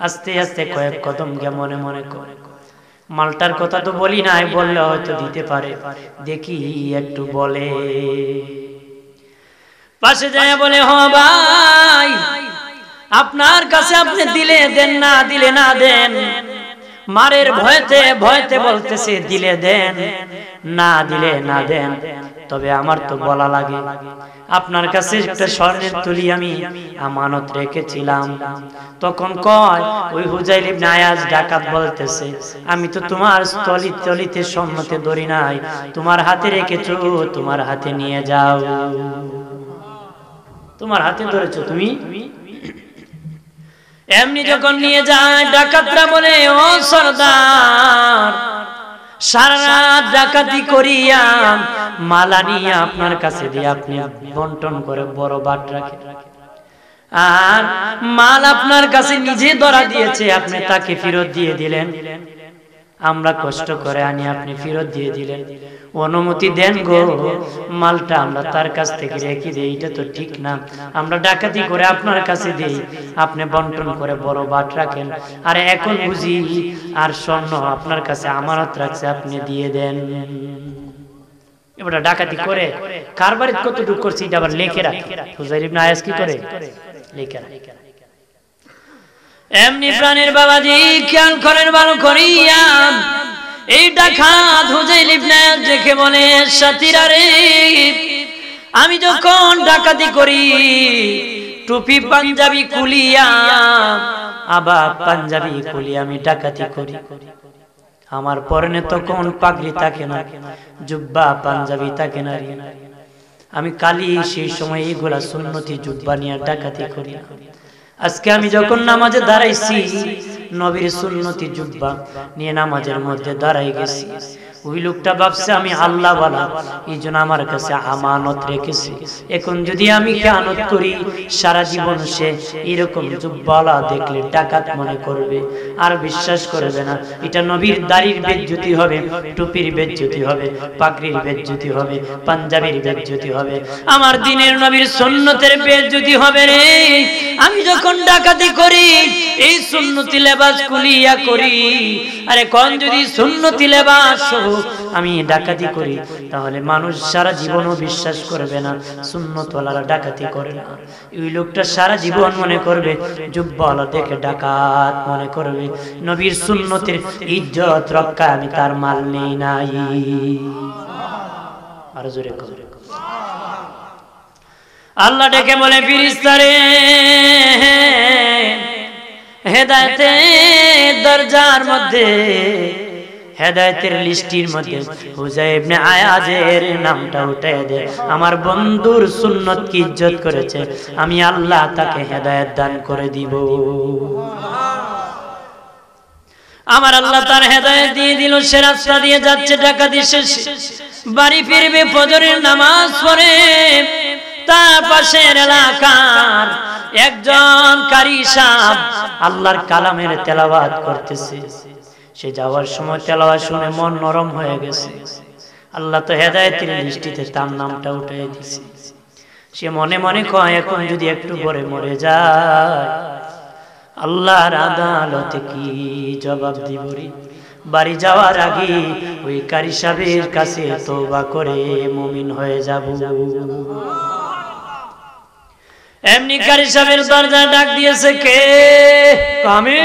আস্তে আস্তে কয়েক কদম গে মনে মনে করে মালটার কথা তো বলি নাই, বললে হয়তো দিতে পারে, দেখি একটু বলে। পাশে যায় বলে হ ভাই, আপনার কাছে আপনি দিলে দেন, না দিলে না দেন। মারের ভয়তে ভয়তে বলতেছে দিলে দেন, না দিলে না দেন। তবে আমার তো বলা লাগে, আপনার কাছে একটা স্বর্ণের তুলি আমি আমানত রেখেছিলাম। তখন কয় ওই হুজাইল ইবনে আয়াজ ডাকাত বলতেছে, আমি তো তোমার তলিতে স্বর্ণতে ধরি নাই, তোমার হাতে রেখেছো, তোমার হাতে নিয়ে যাও। তোমার হাতে ধরেছো তুমি। এমনি যখন নিয়ে যায় ডাকাতরা বলে, ও সরদার, সারা রাত ডাকাতি করিয়া মালা নিয়ে আপনার কাছে দিয়ে আপনি বন্টন করে বড় বাট রাখে, আর মাল আপনার কাছে নিজে ধরা দিয়েছে, আপনি তাকে ফেরত দিয়ে দিলেন। আমরা কষ্ট করে আনি, আপনি ফেরত দিয়ে দিলেন। অনুমতি দেন গো, মালটা আমরা তার কাছ থেকে রেখে দিই, এটা তো ঠিক না। আমরা ডাকাতি করে আপনার কাছে দিই, আপনি বন্টন করে বড় বাট রাখেন, আর এখন বুঝি আর স্বর্ণ আপনার কাছে আমানত রাখছে, আপনি দিয়ে দেন। এবার ডাকাতি করে কারবারে কতটুকু করছি এটা আবার লিখে রাখে। হুজাইর ইবনে আয়াজ কি করে? লিখে রাখে। এমনি প্রাণের বাবাজি খেয়াল করেন ভালো করিয়া, এই ডাকাত হুজাইল ইবনে আয়াজ দেখে বলে, সাথীরা রে, আমি যখন ডাকাতি করি টুপি পাঞ্জাবি কুলিয়া, আবার পাঞ্জাবি কুলিয়া আমি ডাকাতি করি। আমার পরনে তখন পাগড়ি থাকে না, জুব্বা পাঞ্জাবি থাকে না। আমি কালি সেই সময় এগুলা সুন্নতি জুব্বা নিয়ে ডাকাতি করি। আজকে আমি যখন নামাজে দাঁড়াইছি, নবীর সুন্নতি জুব্বা নিয়ে নামাজের মধ্যে দাঁড়াই গেছি। ওই লোকটা ভাবছে আমি আল্লাহ ওয়ালা, এই জন্য আমার কাছে আমানত রেখেছে। এখন যদি আমি খেয়ানত করি, সারা জীবন সে এরকম জুব্বাওয়ালা দেখলে ডাকাত মনে করবে, আর বিশ্বাস করবে না। এটা নবীর দাড়ির বেজ্জতি হবে, টুপির বেজ্জতি হবে, পাগড়ির বেজ্জতি হবে, পাঞ্জাবির বেজ্জতি হবে, আমার দিনের নবীর সুন্নতের বেজ্জতি হবে রে। আমি যখন ডাকাতি করি এই সুন্নতি লেবাস কুলিয়া করি, আরে কোন যদি সুন্নতি লেবাস আমি ডাকাতি করি, তাহলে মানুষ সারা জীবনও বিশ্বাস করবে না সুন্নতওয়ালারা ডাকাতি করে না। ওই লোকটা সারা জীবন মনে করবে জুব্বাওয়ালা দেখে ডাকাত মনে করবে। নবীর সুন্নতের ইজ্জত রক্ষা আমি তার মাল নেই নাই। আর জোরে করে আল্লাহ ডেকে বলে, ফেরেশতারে হেদায়েতের দরজার মধ্যে, হেদায়েতের লিস্টির মধ্যে হুজাইল ইবনে আয়াজের নামটা উঠায় দে। আমার বন্ধুর সুন্নত কি ইজ্জত করেছে, আমি আল্লাহ তাকে হেদায়েত দান করে দিব। আমার আল্লাহ তার হেদায়েত দিয়ে দিল। সে রাস্তা দিয়ে যাচ্ছে, ডাকাতি শেষ, বাড়ি ফিরবে, ফজরের নামাজ পড়ে তার পাশের এলাকার একজন কারি সাহেব আল্লাহর কালামের তেলাওয়াত করতেছে। সে যাওয়ার সময় তেলাওয়াত শুনে মন নরম হয়ে গেছে। আল্লাহ তো হেদায়েতের দৃষ্টিতে তার নামটা উঠিয়ে দিয়েছে। সে মনে মনে কয়, এখন যদি একটু পরে মরে যায়, আল্লাহর আদালতে কি জবাব দিব রে। বাড়ি যাওয়ার আগে ওই কারি সাহেবের কাছে তওবা করে মুমিন হয়ে যাব। এমনি কারি সাহেবের দরজায় ডাক দিয়েছে কে? আমি।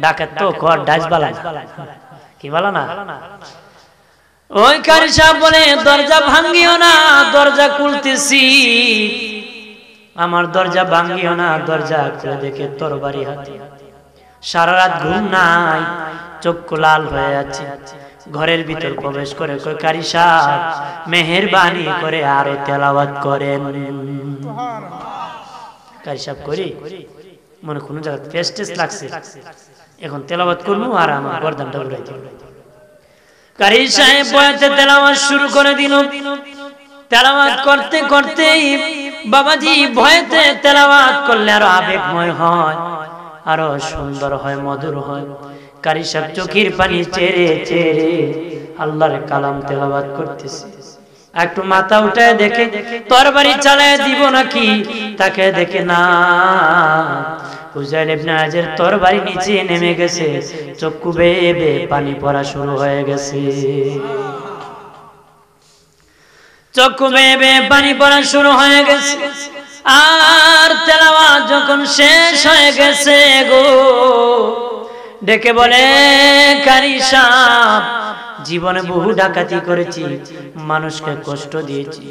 ডাকাত তো কর ডাইস বালা কি বালা না। ওই কারি সাহেব বলে, দরজা ভাঙিও না, দরজা খুলতেছি। আমার দরজা ভাঙিও না, দরজা খুলে দেখে তরবারি হাতে। সারা রাত ঘুম নাই, চক্ষু লাল হয়ে আছে। ঘরের ভিতর প্রবেশ করে কই, কারি সাহেব মেহেরবানি করে আরো তেলাওয়াত করেন। কারি সাহেব করি মনে কোন জায়গা ফেস্টেস লাগছে, এখন তেলাওয়াত করবো আর আমার গর্দানটা উড়াই দিব। কারি সাহেব বয়াতে তেলাওয়াত শুরু করে দিল। তেলাওয়াত করতে করতে বাবাজি ভয়েতে তেলাওয়াত করলে আরো আবেগময় হয়, আরো সুন্দর হয়, মধুর হয়। কারি সাহেব চোখের পানি চেরে চেরে আল্লাহর কালাম তেলাওয়াত করতেছে। একটু মাথা উঠায় দেখে তরবারি চালায় দিব নাকি, তাকে দেখে না, ফুজাইল ইবনে আয়াজের তরবারি নিচে নেমে গেছে, চক্ষু বেয়ে বেয়ে পানি পড়া শুরু হয়ে গেছে, চক্ষু বেয়ে বেয়ে পানি পড়া শুরু হয়ে গেছে। আর তেলাওয়াত যখন শেষ হয়ে গেছে গো, ডেকে বলে কারি সাহেব, জীবনে বহু ডাকাতি করেছি, মানুষকে কষ্ট দিয়েছি,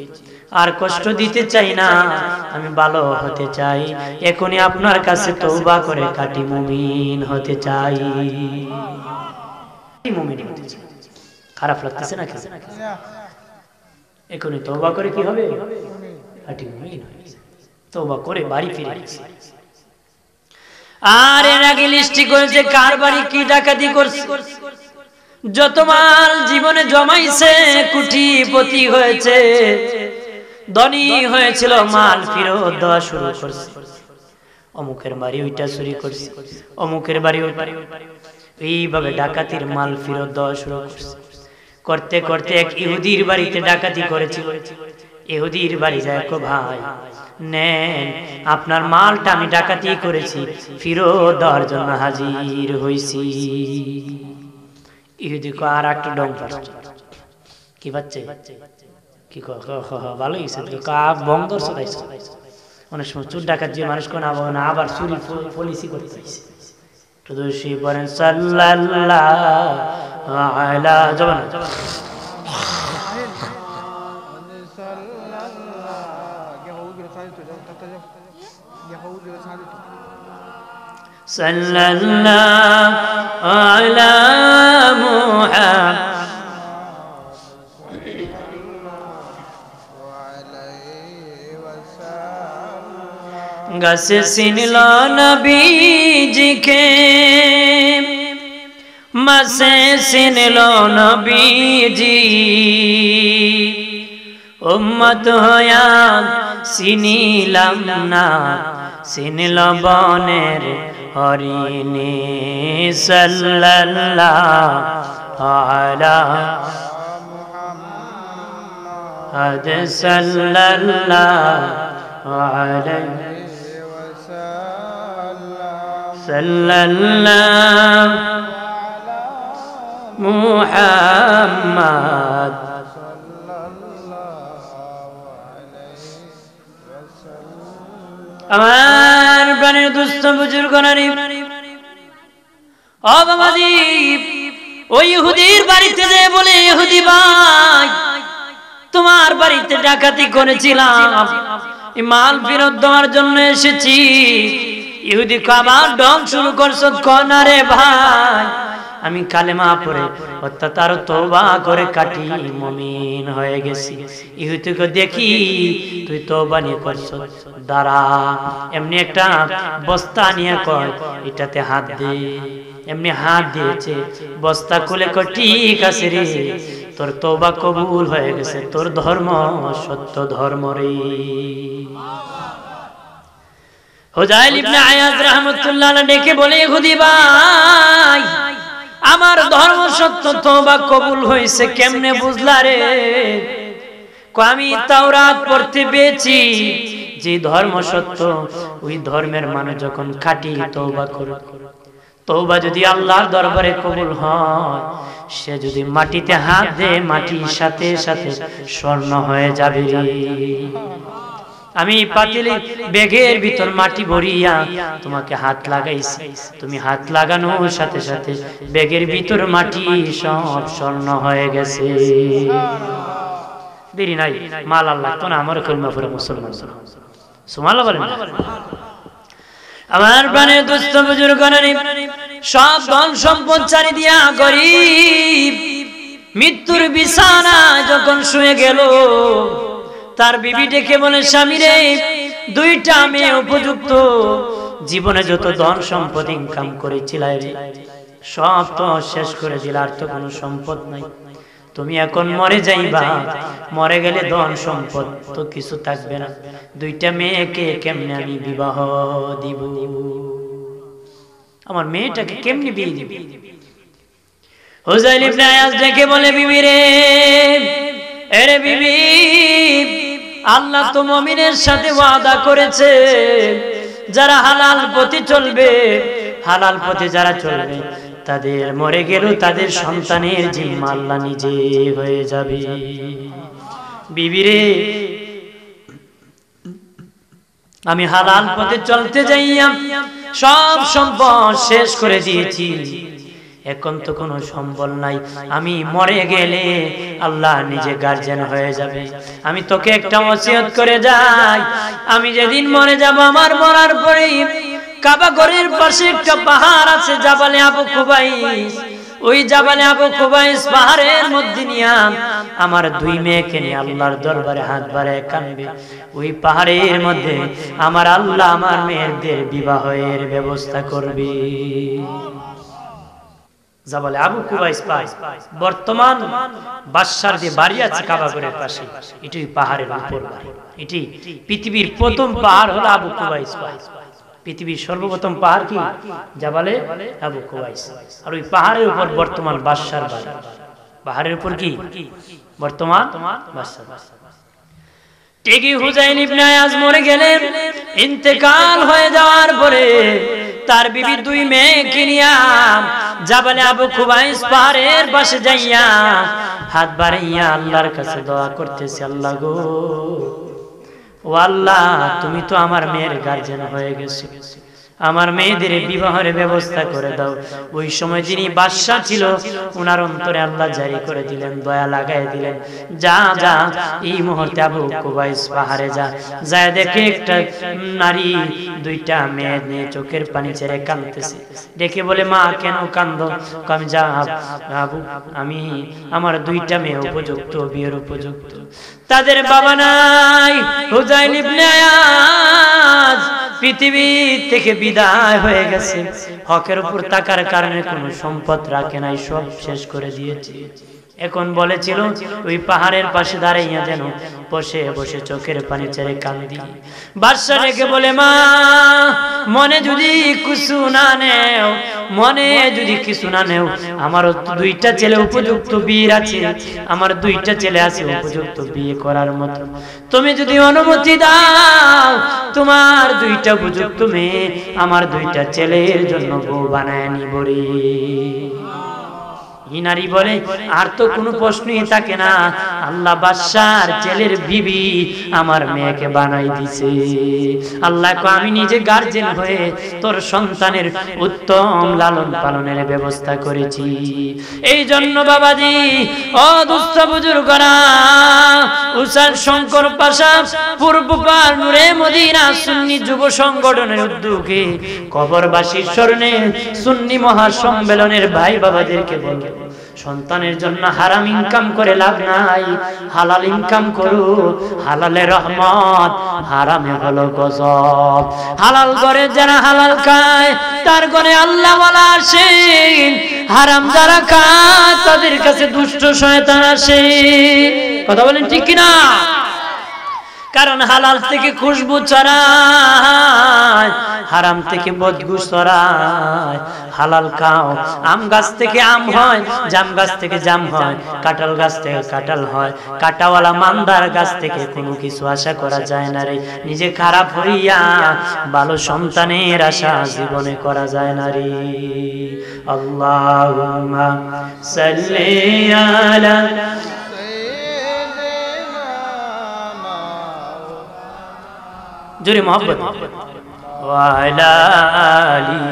আর কষ্ট দিতে চাই না, আমি ভালো হতে চাই, এখনই আপনার কাছে তওবা করে খাঁটি মুমিন হতে চাই। মুমিন হতে চাই, খারাপ লাগতেছে নাকি? এখনই তওবা করে কি হবে? খাঁটি মুমিন হবে। তওবা করে বাড়ি ফিরে গেছে। আর এর আগে লিস্টি করেছে কার বাড়ি কি ডাকাতি করছে, যত মাল জীবনে জমাইছে, কোটিপতি হয়েছে, ধনী হয়েছিল, মাল ফেরত দেওয়া শুরু করছে। অমুকের বাড়ি ওইটা চুরি করছে, অমুকের বাড়ি ওইটা, এইভাবে ডাকাতির মাল ফেরত দেওয়া শুরু করছে। করতে করতে এক ইহুদির বাড়িতে ডাকাতি করেছিল। ইহুদির বাড়ি যায়, কো ভাই নেন আপনার মালটা, আমি ডাকাতি করেছি, ফেরত দেওয়ার জন্য হাজির হইছি। ইহুদি কো আর একটা ডং পাচ্ছে, কি পাচ্ছে, কি ভালো হয়েছে, বন্দর চলাইছে। অনেক সময় চোর ডাকাত যে মানুষ কোন আবার চুরি পলিসি করতে হয়েছে। সে বলেন সাল্লাল্লাহু আলা জবান সাল্লাল্লাহু আলা মুহাম্মদ গাছে চিনল নবীজিকে, মাসে চিনল নবীজি, উম্মত হয়া চিনিলাম না, চিনল বনের হরিণী। সাল্লাল্লাহু আলা মুহাম্মদ সাল্লাল্লাহু আলাইহি সাল্লাল্লাহু মুহাম্মদ। আমার প্রাণের দুস্থ বুজুর্গ নারী, ও বাবাজি, ওই ইহুদির বাড়িতে যে বলে, ইহুদি ভাই তোমার বাড়িতে ডাকাতি করেছিলাম, মাল ফেরত দেওয়ার জন্য এসেছি। ইহুদি আবার ডং শুরু করছো, না রে ভাই, আমি কালেমা পড়ে অর্থাৎ আরো তওবা করে কাটি মুমিন হয়ে গেছি। ইহুদিকে দেখি তুই তওবা নিয়ে করছো, দাঁড়া, এমনি একটা বস্তা নিয়ে কয় এটাতে হাত দে। এমনি হাত দিয়েছে, বস্তা খুলে কয় ঠিক আছে রে, তোর তওবা কবুল হয়ে গেছে, তোর ধর্ম সত্য ধর্ম রে। হুজাইল ইবনে আয়াজ রাহমাতুল্লাহ আলাইহি ডেকে বলে, ইহুদি ভাই আমার ধর্ম সত্য, তওবা কবুল হয়েছে, কেমনে বুঝলা রে? আমি তাওরাত পড়তে পেয়েছি, যে ধর্ম সত্য ওই ধর্মের মানুষ যখন খাঁটি তওবা করে, তওবা যদি আল্লাহর দরবারে কবুল হয়, সে যদি মাটিতে হাত দেয়, মাটির সাথে সাথে স্বর্ণ হয়ে যাবে। আমি পাতিলে ব্যাগের ভিতর মাটি ভরিয়া তোমাকে হাত লাগাইছি, তুমি হাত লাগানোর সাথে সাথে ব্যাগের ভিতর মাটি সব স্বর্ণ হয়ে গেছে। দেরি নাই, মাল আল্লাহ তো না, আমার কলমা পড়ে মুসলমান সুবহানাল্লাহ বলেন। আমার প্রাণের দুস্থ বুজুর্গ নারী, সব ধন সম্পদ ছাড়ি দিয়া গরিব মৃত্যুর বিছানা যখন শুয়ে গেল, তার বিবি ডেকে বলে, স্বামী রে, দুইটা মেয়ে উপযুক্ত, জীবনে যত ধন সম্পদ ইনকাম করেছিলাম সব তো শেষ করে দিল, আর তো কোনো সম্পদ নাই, তুমি এখন মরে যাইবা, মরে গেলে ধন সম্পদ তো কিছু থাকবে না, দুইটা মেয়েকে কেমনে আমি বিবাহ দিব, আমার মেয়েটাকে কেমনে বিয়ে দিব? হুজাইল ইবনে আয়াজ ডেকে বলে, বিবি রে, এরে বিবি, আল্লাহ তো মুমিনের সাথে ওয়াদা করেছে, যারা হালাল পথে চলবে, হালাল পথে যারা চলবে তাদের মরে গেলেও তাদের সন্তানের জিম্মা আল্লাহ নিজে হয়ে যাবে। বিবিরে, আমি হালাল পথে চলতে যাইয়া সব সম্পদ শেষ করে দিয়েছি, এখন তো কোনো সম্বল নাই, আমি মরে গেলে আল্লাহ নিজে গার্জিয়ান হয়ে যাবে। আমি তোকে একটা ওসিয়ত করে যাই, আমি যেদিন মরে যাব, আমার মরার পরে কাবা ঘরের পাশে একটা পাহাড় আছে, জাবালে আবু কুবাইস, ওই জাবালে আবু কুবাইস পাহাড়ের মধ্যে নিয়ে আমার দুই মেয়েকে নিয়ে আল্লাহর দরবারে হাত বাড়ায় কাঁদবে। ওই পাহাড়ের মধ্যে আমার আল্লাহ আমার মেয়েদের বিবাহের ব্যবস্থা করবে। জাবালে আবু কুবাইস পায় বর্তমান বাদশার যে বাড়ি আছে কাবা ঘরের পাশে, এটি পাহাড়ের উপর বাড়ি। এটি পৃথিবীর প্রথম পাহাড় হলো আবু কুবাইস পায়। পৃথিবীর সর্বপ্রথম পাহাড় কি? জাবালে আবু কুবাইস। আর ওই পাহাড়ের উপর বর্তমান বাদশার বাড়ি। পাহাড়ের উপর কি বর্তমান বাদশার বাড়ি। ঠিকই হুজাইল ইবনে আয়াজ মরে গেলেন, ইন্তেকাল হয়ে যাওয়ার পরে তার বিবি দুই মেয়েকে নিয়া জাবালে আবু কুবাইস পাহাড়ের পাশে যাইয়া হাত বাড়াইয়া আল্লাহর কাছে দোয়া করতেছে, আল্লাহ গো, ও আল্লাহ, তুমি তো আমার মেয়ের গার্জিয়ান হয়ে গেছো, আমার মেয়েদের বিবাহের ব্যবস্থা করে দাও। ওই সময় যিনি বাদশা ছিল, ওনার অন্তরে আল্লাহ জারি করে দিলেন, দয়া লাগাই দিলেন, যা যা এই মুহূর্তে আবু কুবাইস পাহাড়ে যা, যায় দেখে একটা নারী দুইটা মেয়ে নিয়ে চোখের পানি ছেড়ে কাঁদতেছে। দেখে বলে, মা কেন কান্দো? আমি যা আবু, আমি আমার দুইটা মেয়ে উপযুক্ত, বিয়ের উপযুক্ত, তাদের বাবা নাই। হুজাইল ইবনে আয়াজ পৃথিবী থেকে বিদায় হয়ে গেছে, হকের উপর তাকার কারণে কোনো সম্পদ রাখে নাই, সব শেষ করে দিয়েছে। এখন বলেছিল ওই পাহাড়ের পাশে দাঁড়াইয়া যেন বসে বসে চোখের পানি ছেড়ে কান্দি। বাদশা রেখে বলে, মা, মনে যদি কিছু না নেও, মনে যদি কিছু না নেও, আমার দুইটা ছেলে উপযুক্ত বীর আছে, আমার দুইটা ছেলে আছে উপযুক্ত বিয়ে করার মতো, তুমি যদি অনুমতি দাও, তোমার দুইটা উপযুক্ত মেয়ে আমার দুইটা ছেলের জন্য বউ বানায় নিব রে। নারী বলে, আর তো কোনো প্রশ্নই থাকে না, আল্লাহ বাদশার ছেলের বিবি আমার মেয়েকে বানাই দিছে। আল্লাহ কো, আমি নিজে গার্জিয়ান হয়ে তোর সন্তানের উত্তম লালন পালনের ব্যবস্থা করেছি। এই জন্য বাবাজি, ও দুস্থ বুজুর্গরা, উসাল শঙ্কর পাশা পূর্বপার নূরে মদিনা সুন্নি যুব সংগঠনের উদ্যোগে কবরবাসীর স্মরণে সুন্নি মহাসম্মেলনের ভাই বাবাদেরকে বলবো, সন্তানের জন্য হারাম ইনকাম করে লাভ নাই, হালাল ইনকাম করো। হালালে রহমত, হারামে হলো গজব। হালাল করে যারা হালাল খায় তার ঘরে আল্লাহ ওয়ালা আসে, হারাম যারা খায় তাদের কাছে দুষ্ট শয়তান আসে। কথা বলেন ঠিক কিনা? কারণ হালাল থেকে খুশবু ছড়ায়, হারাম থেকে বদবু ছড়ায়। হালাল খাও, আম গাছ থেকে আম হয়, জাম গাছ থেকে জাম হয়, কাঁঠাল গাছ থেকে কাঁঠাল হয়। কাঁটাওয়ালা মান্দার গাছ থেকে কোনো কিছু আশা করা যায় না রে। নিজে খারাপ হইয়া ভালো সন্তানের আশা জীবনে করা যায় না রে। আল্লাহুম্মা সাল্লি আলা জোরে মোহাম্মদ ওয়ালা আলি।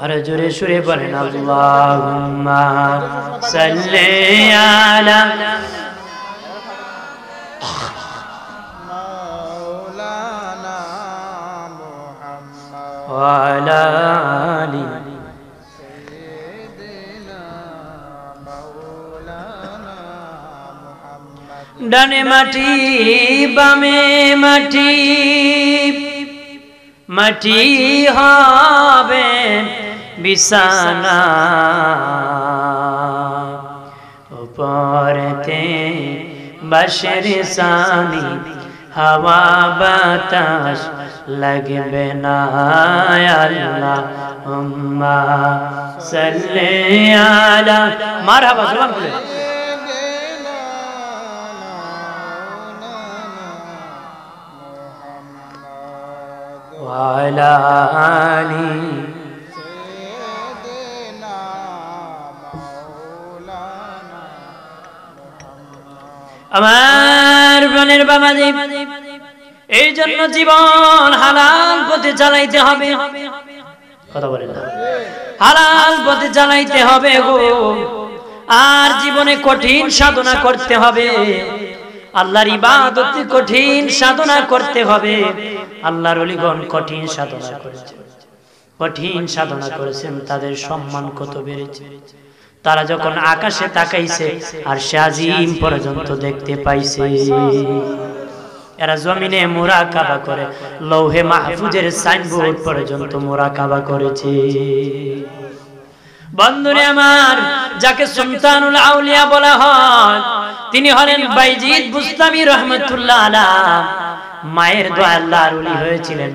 আরে জোরে সুরে বলেন, আল্লাহুম্মা সাল্লি আলা মাওলানা মুহাম্মদ ওয়ালা আলি। ডানে মাটি বামে মাটি, মাটি হবে বিছানা, উপরেতে বাঁশের ছানি, হাওয়া বাতাস লাগবে না। আল্লাহ اللهم صل على مرحبا زبان بولے وعلى آل আমার প্রাণের বাবাজি এই জন্য জীবন হালাল পথে চালাইতে হবে কথা বলেন না হালাল পথে চালাইতে হবে গো আর জীবনে কঠিন সাধনা করতে হবে আল্লাহর ইবাদতে কঠিন সাধনা করতে হবে আল্লাহর ওলিগণ কঠিন সাধনা করেছেন তাদের সম্মান কত বেড়েছে তারা যখন আকাশে তাকাইছে আর শাজিম পর্যন্ত দেখতে পাইছে এরা জমিনে মুরাকাবা করে লৌহে মাহফুজের সাইনবোর্ড পর্যন্ত মুরাকাবা করেছে বন্ধুরে আমার যাকে সুলতানুল আউলিয়া বলা হয় তিনি হলেন বাইজিদ বুস্তামি রাহমাতুল্লাহ আলাইহি মায়ের দোয়া আল্লাহর ওলি হয়েছিলেন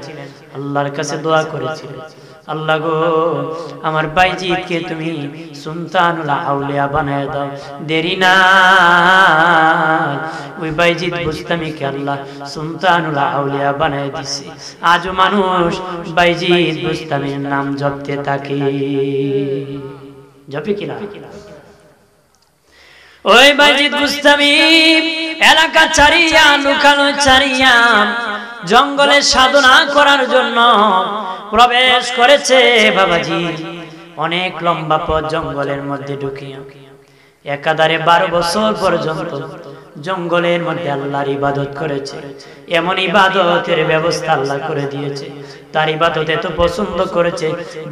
আল্লাহর কাছে দোয়া করেছিলেন আল্লাহ গো আমার বাইজিদকে তুমি সুলতানুল আউলিয়া বানায় দাও দেরি না ওই বাইজিদ বুস্তামিকে আল্লাহ সুলতানুল আউলিয়া বানায় দিছে আজও মানুষ বাইজিদ বুস্তামির নাম জপতে থাকে জপে কিনা ওই বাইজিদ বুস্তামি এলাকা ছাড়িয়া লুকানো ছাড়িয়া জঙ্গলে সাধনা করার জন্য প্রবেশ করেছে বাবাজি অনেক লম্বা পথ জঙ্গলের মধ্যে ঢুকিয়া একাধারে 12 বছর পর্যন্ত জঙ্গলের মধ্যে আল্লাহর ইবাদত করেছে এমন ইবাদতের ব্যবস্থা আল্লাহ করে দিয়েছে তার ইবাদত এত পছন্দ করেছে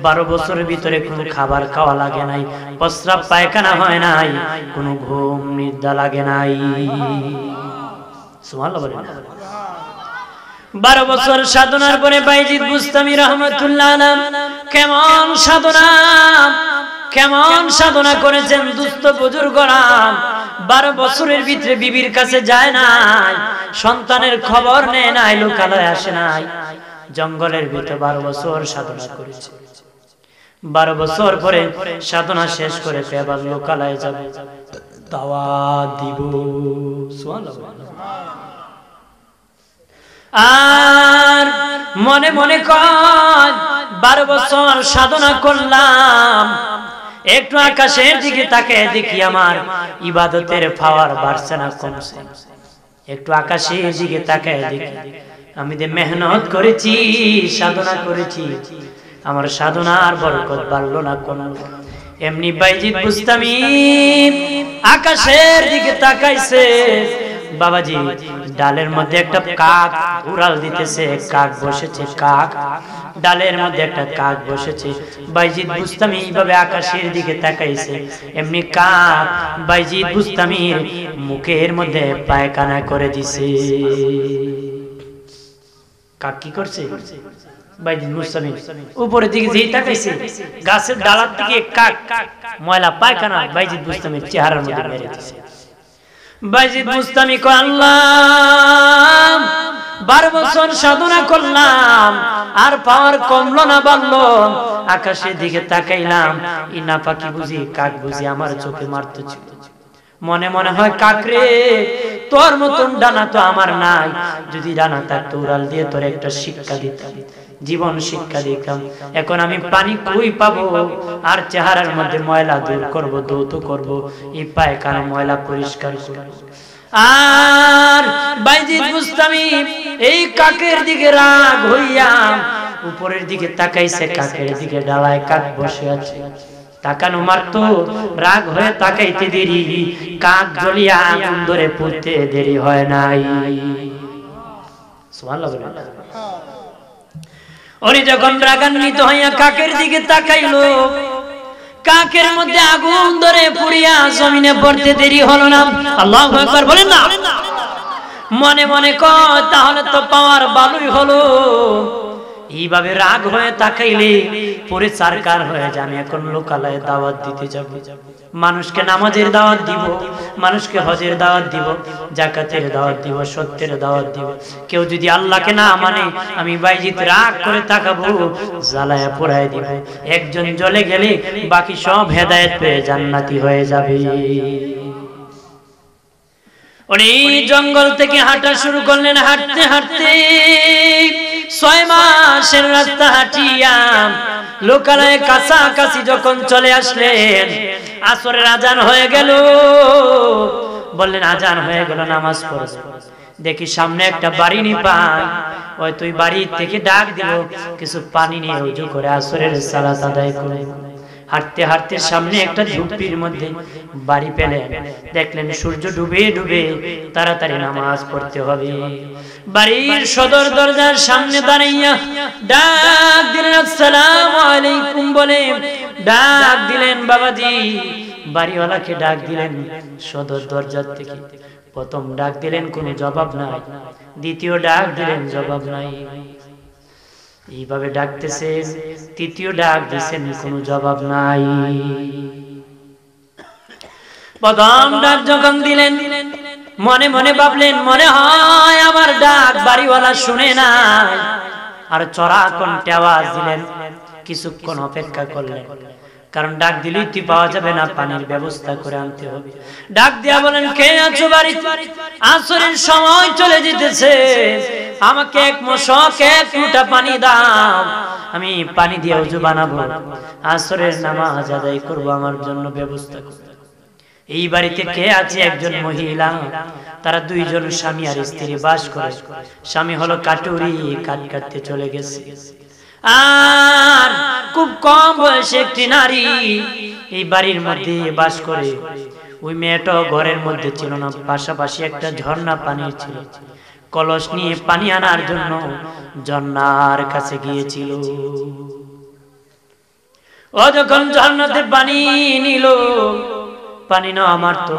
12 বছরের ভিতরে কোনো খাবার খাওয়া লাগে নাই প্রস্রাব পায়খানা হয় নাই কোনো ঘুম নিদ্রা লাগে নাই সুবহানাল্লাহ বলেন 12 বছর সাধনার পরে বাইজিদ বুস্তামি রাহমাতুল্লাহ আলাইহি কেমন সাধনা করেছেন দুস্থ বুজুর্গরা 12 বছরের ভিতরে বিবির কাছে যায় নাই সন্তানের খবর নেয় নাই লোকালয়ে আসে নাই জঙ্গলের ভিতরে 12 বছর সাধনা করেছে 12 বছর পরে সাধনা শেষ করে এবার লোকালয়ে যাবে দাওয়াত দিব সুবহানাল্লাহ আর মনে মনে কয় 12 বছর সাধনা করলাম একটু আকাশের দিকে তাকিয়ে দেখি আমার ইবাদতের পাওয়ার বাড়ছে না কমছে একটু আকাশের দিকে তাকিয়ে দেখি আমি যে মেহনত করেছি সাধনা করেছি আমার সাধনার বরকত বাড়লো না কোনো এমনি বাইজিদ বুস্তামি আকাশের দিকে তাকাইছে বাবাজি ডালের মধ্যে একটা কাক উড়াল দিতেছে কাক বসেছে কাক ডালের মধ্যে একটা কাক বসেছে বাইজিদ বুস্তামি এইভাবে আকাশের দিকে তাকাইছে এমনি কাক বাইজিদ বুস্তামির মুখের মধ্যে পায়খানা করে দিছে কাক কি করছে বাইজিদ বুস্তামি উপরের দিকে যেই তাকাইছে গাছের ডালার দিকে কাক ময়লা পায়খানা বাইজিদ বুস্তামির চেহারার মধ্যে মেরে দিছে বাইজিদ বুস্তামি কয় আল্লাহ 12 বছর সাধনা করলাম আর পাওয়ার কমলো না বাড়লো আকাশের দিকে তাকাইলাম ইনা পাখি বুঝি কাক বুঝি আমার চোখে মারতেছিল মনে মনে হয় কাকরে তোর মতন ডানা তো আমার নাই যদি ডানা থাকতো উড়াল দিয়ে তোর একটা শিক্ষা দিতাম জীবন শিক্ষা দিতাম এখন আমি পানি কই পাবো আর চেহারার মধ্যে ময়লা দূর করব দৌত করব এই পায়খানা ময়লা পরিষ্কার করব আর বাইজিদ বুস্তামি এই কাকের দিকে রাগ হইয়া উপরের দিকে তাকাইছে কাকের দিকে ডালায় কাক বসে আছে তাকানো মারতো রাগ হয়ে তাকাইতে দেরি কাক জ্বলিয়া আগুন ধরে পুড়তে দেরি হয় নাই সুবহানাল্লাহ ওরে যখন রাগান্বিত হইয়া কাকের দিকে তাকাইলো কাকের মধ্যে আগুন ধরে পুড়িয়া জমিনে পড়তে দেরি হলো না আল্লাহু আকবার বলেন না মনে মনে কয় তাহলে তো পাওয়ার ভালোই হলো এইভাবে রাগ হয়ে তাকাইলে পরে সারকার হয়ে যায়। আমি এখন লোকালয়ে দাওয়াত দিতে যাব, মানুষকে নামাজের দাওয়াত দিব, মানুষকে হজের দাওয়াত দিব, যাকাতের দাওয়াত দিব, সত্যের দাওয়াত দিব। কেউ যদি আল্লাহকে না মানে আমি বাইজিৎ রাগ করে তাকাবো, জ্বালায়া পোড়ায় দিব। একজন জ্বলে গেলে বাকি সব হেদায়েত পেয়ে জান্নাতি হয়ে যাবে। উনি জঙ্গল থেকে হাঁটা শুরু করলেন। হাঁটতে হাঁটতে 6 মাসের রাস্তা হাঁটিয়া লোকালয়ে কাছাকাছি যখন চলে আসলেন, আসরের আজান হয়ে গেল। বললেন আজান হয়ে গেল, নামাজ পড়ো। দেখি সামনে একটা বাড়ি নি পাই, ওই তুই বাড়ি থেকে ডাক দিল, কিছু পানি নিয়ে ওযু করে আসরের সালাত আদায় করে। হাঁটতে হাঁটতে সামনে একটা ঝুপড়ির মধ্যে বাড়ি পেলেন। দেখলেন সূর্য ডুবে ডুবে তাড়াতাড়ি নামাজ পড়তে হবে। বাড়ির সদর দরজার সামনে দাঁড়াইয়া ডাক দিলেন আসসালামু আলাইকুম বলে ডাক দিলেন বাবাজি। বাড়িওয়ালাকে ডাক দিলেন সদর দরজা থেকে। প্রথম ডাক দিলেন কোনো জবাব নাই, দ্বিতীয় ডাক দিলেন জবাব নাই। এইভাবে ডাকতেছেন, তৃতীয় ডাক দিচ্ছেন কোনো জবাব নাই। প্রথম ডাক যখন দিলেন মনে মনে ভাবলেন মনে হয় আমার ডাক বাড়িওয়ালা শুনে নাই। আর চড়া কণ্ঠে আওয়াজ দিলেন। কিছুক্ষণ অপেক্ষা করলেন, কারণ ডাক দিলেই তুই পাওয়া যাবে না, পানির ব্যবস্থা করে আনতে হবে। ডাক দিয়া বলেন কে আছো বাড়িতে? আসরের সময় চলে যেতেছে, আমাকে এক মশক এক লোটা পানি দাও, আমি পানি দিয়ে ওযু বানাবো, আসরের নামাজ আদায় করব, আমার জন্য ব্যবস্থা করো। এই বাড়িতে কে আছে? একজন মহিলা, তারা দুইজন স্বামী আর স্ত্রী বাস করে। স্বামী হলো কাটুরি, কাঠ কাটতে চলে গেছে। আর খুব কম বয়সে একটি নারী এই বাড়ির মধ্যে বাস করে। ওই মেয়েটা ঘরের মধ্যে ছিল না, পাশাপাশি একটা ঝর্ণা পানির ছিল। কলস নিয়ে পানি আনার জন্য ঝর্ণার কাছে গিয়েছিল। ও যখন ঝর্ণাতে পানি নিল, পানি না আমার তো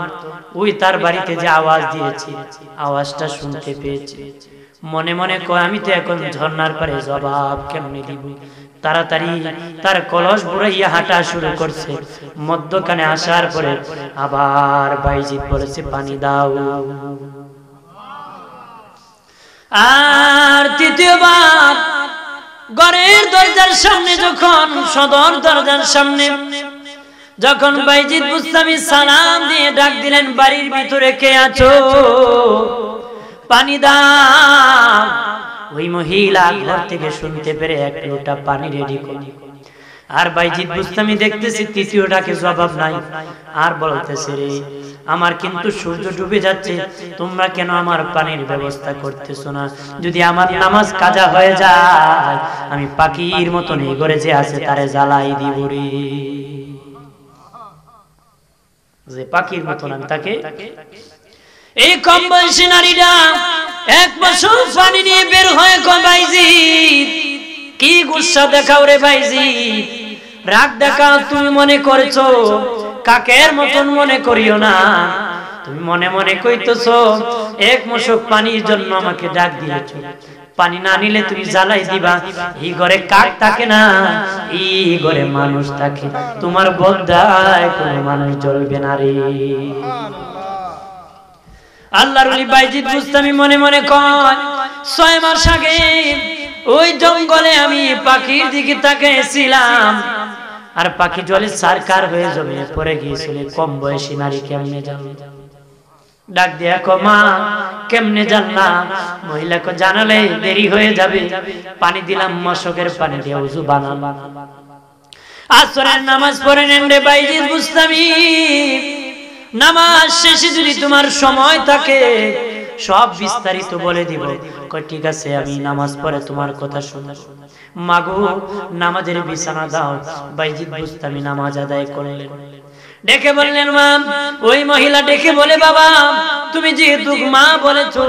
ওই তার বাড়িতে যে আওয়াজ দিয়েছে আওয়াজটা শুনতে পেয়েছে। মনে মনে কয় আমি তো এখন ঝর্ণার পারে জবাব কেমনে দিব। তাড়াতাড়ি তার কলস বুড়াইয়া হাঁটা শুরু করছে। মধ্যখানে আসার পরে আবার বাইজিৎ বলেছে পানি দাও। আর তৃতীয়বার ঘরের দরজার সামনে যখন সদর দরজার সামনে যখন বাইজিৎ বুস্তামি সালাম দিয়ে ডাক দিলেন বাড়ির ভিতরে কে আছো? পানি দাও। ওই মহিলা ঘর থেকে শুনতে পেরে এক লোটা পানি রেডি করে। আর বাইজিৎ বুস্তামি দেখতেছি তৃতীয়টাকে জবাব নাই। আর বলতেছে রে আমার কিন্তু সূর্য ডুবে যাচ্ছে, তোমরা কেন আমার পানির ব্যবস্থা করতেছো না? যদি আমার নামাজ কাজা হয়ে যায় আমি পাখির মতন এই ঘরে যে আছে তারে জ্বালাই দিব রে। যে পাখির মতন আমি তাকে। এই কম বয়সী নারীরা এক বছর পানি নিয়ে বের হয়ে কয় বাইজিৎ কি গুসা দেখাও রে বাইজিৎ, রাগ দেখাও। তুমি মনে করেছো কাকের মতন মনে করিও না। তুমি মনে মনে কইতেছো এক মশক পানির জন্য আমাকে ডাক দিয়েছো, পানি না নিলে তুমি জ্বালাই দিবা। এই ঘরে কাক থাকে না, এই ঘরে মানুষ থাকে। তোমার বদ্দায় কোনো মানুষ জ্বলবে না রে। আল্লাহর ওলি বাইজিৎ বুস্তামি মনে মনে কয় 6 মাস আগে ওই জঙ্গলে আমি পাখির দিকে তাকিয়েছিলাম, আর পাখি জলে সারকার হয়ে জমিয়ে পড়ে গিয়েছিল। কম বয়সী নারী কেমনে জানলো? ডাক দিয়া কো মা কেমনে জানলাম? মহিলাকে জানালে দেরি হয়ে যাবে। পানি দিলাম, মশকের পানি দিয়ে ওযু বানালাম। আসরের নামাজ পড়ে নেন রে বাইজিৎ বুস্তামি। নামাজ শেষে যদি তোমার সময় থাকে সব বিস্তারিত বলে দিব। কই ঠিক আছে আমি নামাজ পড়ে তোমার কথা শুনব। মাগো নামাজের বিছানা দাও। বাইজিৎ বুস্তামি নামাজ আদায় করলেন। ডেকে বললেন মা। ওই মহিলা ডেকে বলে বাবা তুমি যেহেতু মা বলেছো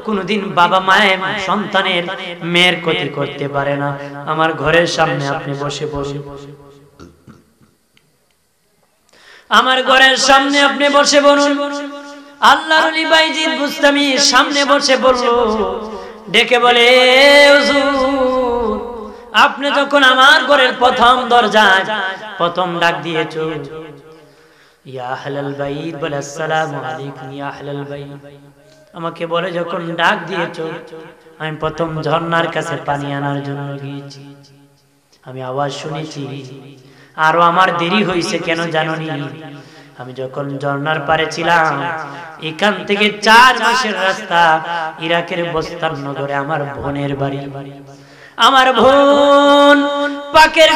কোনদিন বাবা মায়ের সন্তানের মেয়ের ক্ষতি করতে পারে না, আমার ঘরের সামনে আপনি বসে বসে আমার ঘরের সামনে আপনি বসে বলুন। আল্লাহর ওলি বাইজিৎ বুস্তামি সামনে বসে বলল, ডেকে বলে হুজুর আপনি যখন আমার ঘরের প্রথম দরজায় প্রথম ডাক দিয়েছো, ইয়া আহলাল বাইত বলে আসসালামু আলাইকুম ইয়া আহলাল বাইত, আমাকে বলে যখন ডাক দিয়েছো, আমি প্রথম ঝর্ণার কাছে পানি আনার জন্য গিয়েছি। আমি আওয়াজ শুনেছি, আরো আমার দেরি হয়েছে কেন জানোনি? আমি যখন ঝর্ণার পারে ছিলাম, এখান থেকে 4 মাসের রাস্তা ইরাকের বস্তান নগরে আমার বোনের বাড়ি। আমার বোন পাকের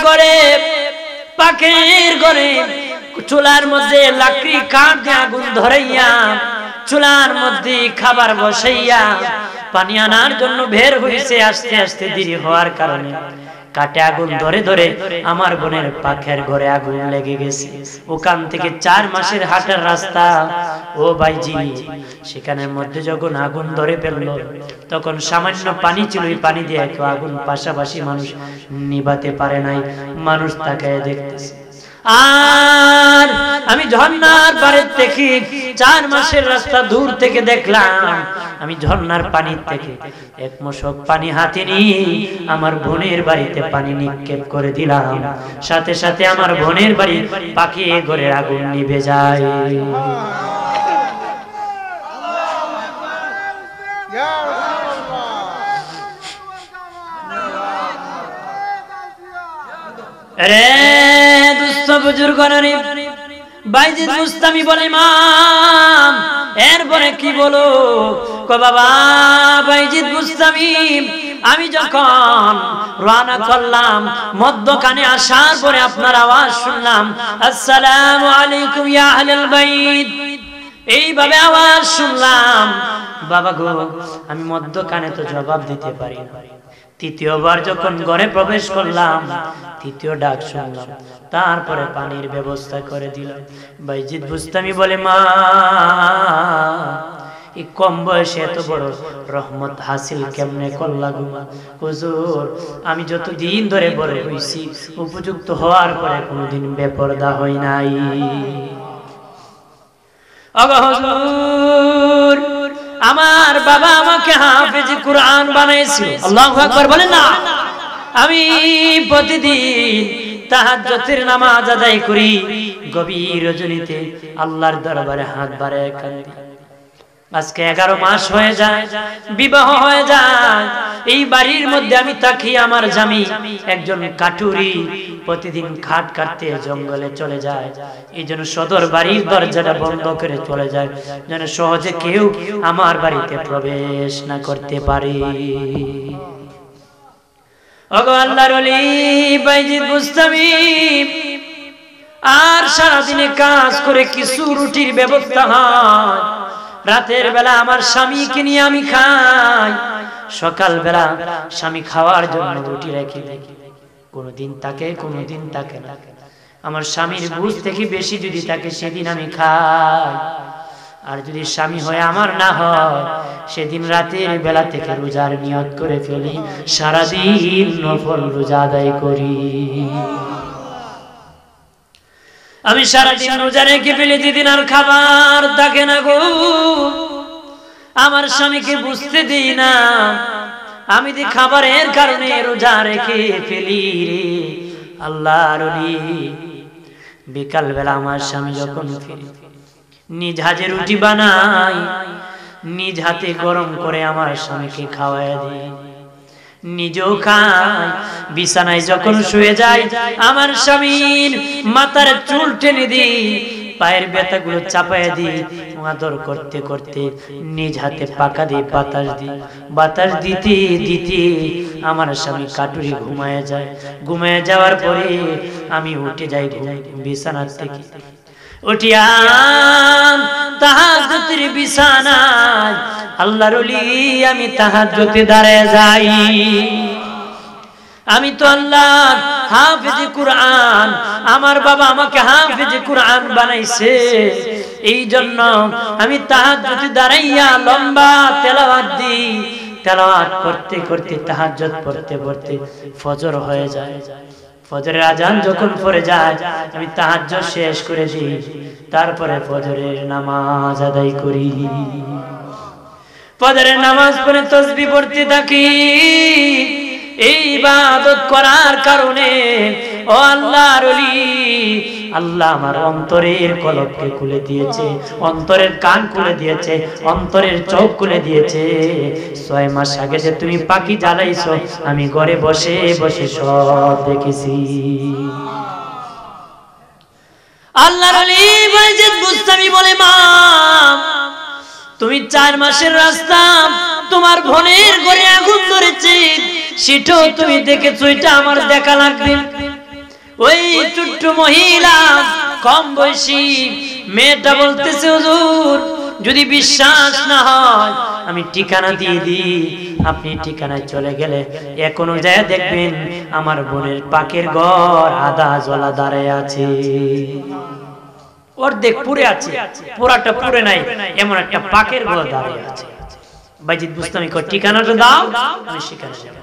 ঘরে চুলার মধ্যে লাকড়ি কাঠ দিয়ে আগুন ধরাইয়া চুলার মধ্যে খাবার বসাইয়া পানি আনার জন্য বের হয়েছে। আস্তে আস্তে দেরি হওয়ার কারণে কাটে আগুন ধরে ধরে আমার বোনের পাখের ঘরে আগুন লেগে গেছে। ওখান থেকে 4 মাসের হাঁটার রাস্তা। ও ভাইজি, সেখানের মধ্যে যখন আগুন ধরে ফেললো, তখন সামান্য পানি ছিল, ওই পানি দিয়ে কেউ আগুন পাশাপাশি মানুষ নিভাতে পারে নাই। মানুষ তাকায় দেখতেছে। আর আমি ঝর্ণার পারে থেকে 4 মাসের রাস্তা দূর থেকে দেখলাম, আমি ঝর্ণার পানি থেকে 1 মশক পানি হাতে নিয়ে আমার বোনের বাড়িতে পানি নিক্ষেপ করে দিলাম। সাথে সাথে আমার বোনের বাড়ি পাখি ঘরের আগুন নিভে যায়। রে দুস্থ বুজুর্গরা, বাইজিদ মুস্তামি বলে ইমাম, এরপরে কি বলো? কো বাবা বাইজিদ মুস্তামি, আমি যখন রওনা করলাম, মধ্যখানে আসার পরে আপনার আওয়াজ শুনলাম, আসসালামু আলাইকুম ইয়া আহলাল বাইত, এইভাবে আওয়াজ শুনলাম। বাবা গো, আমি মধ্যখানে তো জবাব দিতে পারি না। তৃতীয়বার যখন ঘরে প্রবেশ করলাম, তৃতীয় ডাক শুনলাম, তারপরে পানির ব্যবস্থা করে দিলাম। বাইজিদ বুস্তামি বলে, মা এই কম বয়সে এত বড় রহমত হাসিল কেমনে করলা গো মা? হুজুর, আমি যতদিন ধরে বড় হইছি, উপযুক্ত হওয়ার পরে কোনোদিন বেপরদা হই নাই। ওগো হুজুর, আমার বাবা আমাকে হাফেজ কুরআন বানাইছিল। আল্লাহু আকবার বলেন না। আমি প্রতিদিন তাহাজ্জুদের নামাজ আদায় করি, গভীর রজনীতে আল্লাহর দরবারে হাত বাড়ায় কাঁদি। আজকে 11 মাস হয়ে যায়, বিবাহ হয়ে যায়। এই বাড়ির মধ্যে আমি থাকি, আমার স্বামী একজন কাটুরি, প্রতিদিন খাট কাটতে জঙ্গলে চলে যায়। এই জন্য সদর বাড়ির দরজাটা বন্ধ করে চলে যায়, যেন সহজে কেউ আমার বাড়িতে প্রবেশ না করতে পারে। ওগো আল্লাহর ওলি বাইজিদ বুস্তামি, আর সারাদিনে কাজ করে কিছু রুটির ব্যবস্থা হয়। রাতের বেলা আমার স্বামীকে নিয়ে আমি খাই, সকাল বেলা স্বামী খাওয়ার জন্য রুটি রেখে দেয়। কোনদিন তাকে কোনদিন তাকে না। আমার স্বামীর বুঝ থেকে বেশি যদি তাকে সেদিন আমি খাই, আর যদি স্বামী হয় আমার না হয়, সেদিন রাতের বেলা থেকে রোজার নিয়ত করে ফেলি, সারাদিন নফল রোজা আদায় করি। আমি সারাদিন রোজা রেখে ফেলি, যেদিন আর খাবার থাকে না গো, আমার স্বামীকে বুঝতে দিই না আমি যে খাবারের কারণে রোজা রেখে ফেলি রে আল্লাহর ওলি। বিকাল বেলা আমার স্বামী যখন ফিরে, নিজ হাতে রুটি বানাই, নিজ হাতে গরম করে আমার স্বামীকে খাওয়ায় দিই, নিজেও খাই। বিছানায় যখন শুয়ে যায়, আমার স্বামীর মাথার চুল টেনে দিই, পায়ের ব্যথাগুলো চাপায় দিই, আদর করতে করতে নিজ হাতে পাকা দিয়ে বাতাস দিই। বাতাস দিতে দিতে আমার স্বামী কাটুরি ঘুমায় যায়। ঘুমায় যাওয়ার পরে আমি উঠে যাই বিছানা থেকে। উঠিয়া তাহাজ্জুদের বিছানায় আল্লাহর ওলি আমি তাহাজ্জুদে দাঁড়ায় যাই। আমি তো আল্লাহ হাফেজ কুরআন, আমার বাবা আমাকে হাফেজ কুরআন বানাইছে, এই জন্য আমি তাহাজ্জুদে দাঁড়াইয়া লম্বা তেলাওয়াত দিই। তেলাওয়াত করতে করতে তাহাজ্জুদ পড়তে পড়তে ফজর হয়ে যায়। ফজরের আজান যখন পড়ে যায়, আমি তাহাজ্জুদ শেষ করে দিই, তারপরে ফজরের নামাজ আদায় করি। ফজরের নামাজ পড়ে তাসবিহ পড়তে থাকি, এই ইবাদত করার কারণে ও আল্লাহর ওলি, আল্লাহ আমার অন্তরের কলবকে খুলে দিয়েছে, অন্তরের কান খুলে দিয়েছে, অন্তরের চোখ খুলে দিয়েছে। 6 মাস আগে যে তুমি পাখি জ্বালাইছো, আমি ঘরে বসে বসে সব দেখেছি। আল্লাহর ওলি বাইজিদ বুস্তামি বলে, মা তুমি 4 মাসের রাস্তা, তোমার বোনের ঘরে আগুন ধরেছে, সেটাও তুমি দেখেছো, এটা আমার দেখা লাগবে। ওই ছোট্ট মহিলা কম বয়সী মেয়েটা বলতেছে, হুজুর যদি বিশ্বাস না হয় আমি ঠিকানা দিয়ে দিই, আপনি ঠিকানায় চলে গেলে এখনো যায় দেখবেন আমার বোনের পাকের ঘর আধা জ্বলা দাঁড়ায় আছে, অর্ধেক পুড়ে আছে, পুরাটা পুড়ে নাই, এমন একটা পাকের ঘর দাঁড়িয়ে আছে। বাইজিদ বুস্তামি কয়, ঠিকানাটা দাও, আমি সেখানে যাব।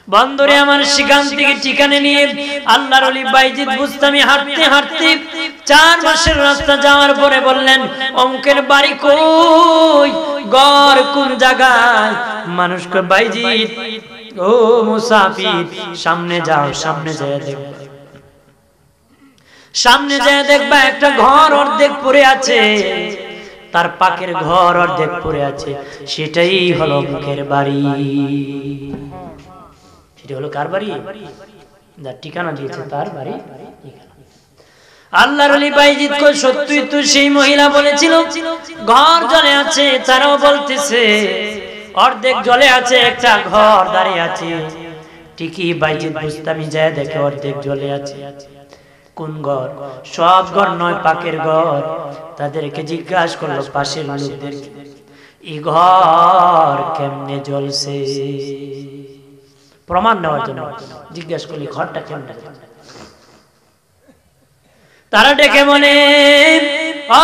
বন্ধুরে আমার, সেখান থেকে ঠিকানা নিয়ে আল্লাহর ওলি বাইজিদ বুস্তামি হাঁটতে হাঁটতে 4 মাসের রাস্তা যাওয়ার পরে বললেন, অঙ্কের বাড়ি কই, ঘর কোন জায়গায়? মানুষ কয়, বাইজিদ ও মুসাফির, সামনে যাও, সামনে যায় দেখো, সামনে যায় দেখবা একটা ঘর অর্ধেক পড়ে আছে, তার পাকের ঘর অর্ধেক পড়ে আছে, সেটাই হলো মুখের বাড়ি। সেটা হলো কার বাড়ি? যার ঠিকানা দিয়েছে তার বাড়ি। আল্লাহর ওলি বাইজিদ কই, সত্যই তো সেই মহিলা বলেছিল ঘর জ্বলে আছে, তারাও বলতেছে অর্ধেক জ্বলে আছে, একটা ঘর দাঁড়িয়ে আছে। ঠিকই বাইজিদ বুস্তামি যায় দেখে অর্ধেক জ্বলে আছে। কোন ঘর? সব ঘর নয়, পাকের ঘর। তাদেরকে জিজ্ঞাসা করলো পাশের লোকদেরকে, এই ঘর কেমনে জ্বলছে? প্রমাণ নেওয়ার জন্য জিজ্ঞাসা করলি ঘরটা কেমনে। তারা ডেকে বলে,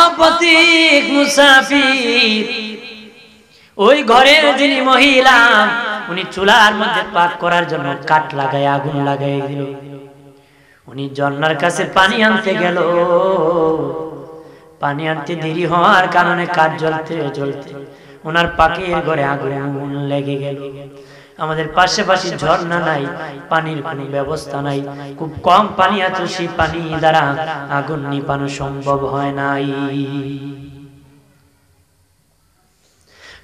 অপথিক মুসাফির, ওই ঘরের যিনি মহিলা, উনি চুলার মধ্যে পাক করার জন্য কাঠ লাগায় আগুন লাগাই দিল। উনি ঝর্ণার কাছে পানি আনতে গেল, পানি আনতে দেরি হওয়ার কারণে কাঠ জ্বলতে জ্বলতে ওনার পাকের ঘরে আগুন লেগে গেল। আমাদের পাশাপাশি ঝর্ণা নাই, পানির কোনো ব্যবস্থা নাই, খুব কম পানি আছে, সেই পানি দ্বারা আগুন নিভানো সম্ভব হয় নাই।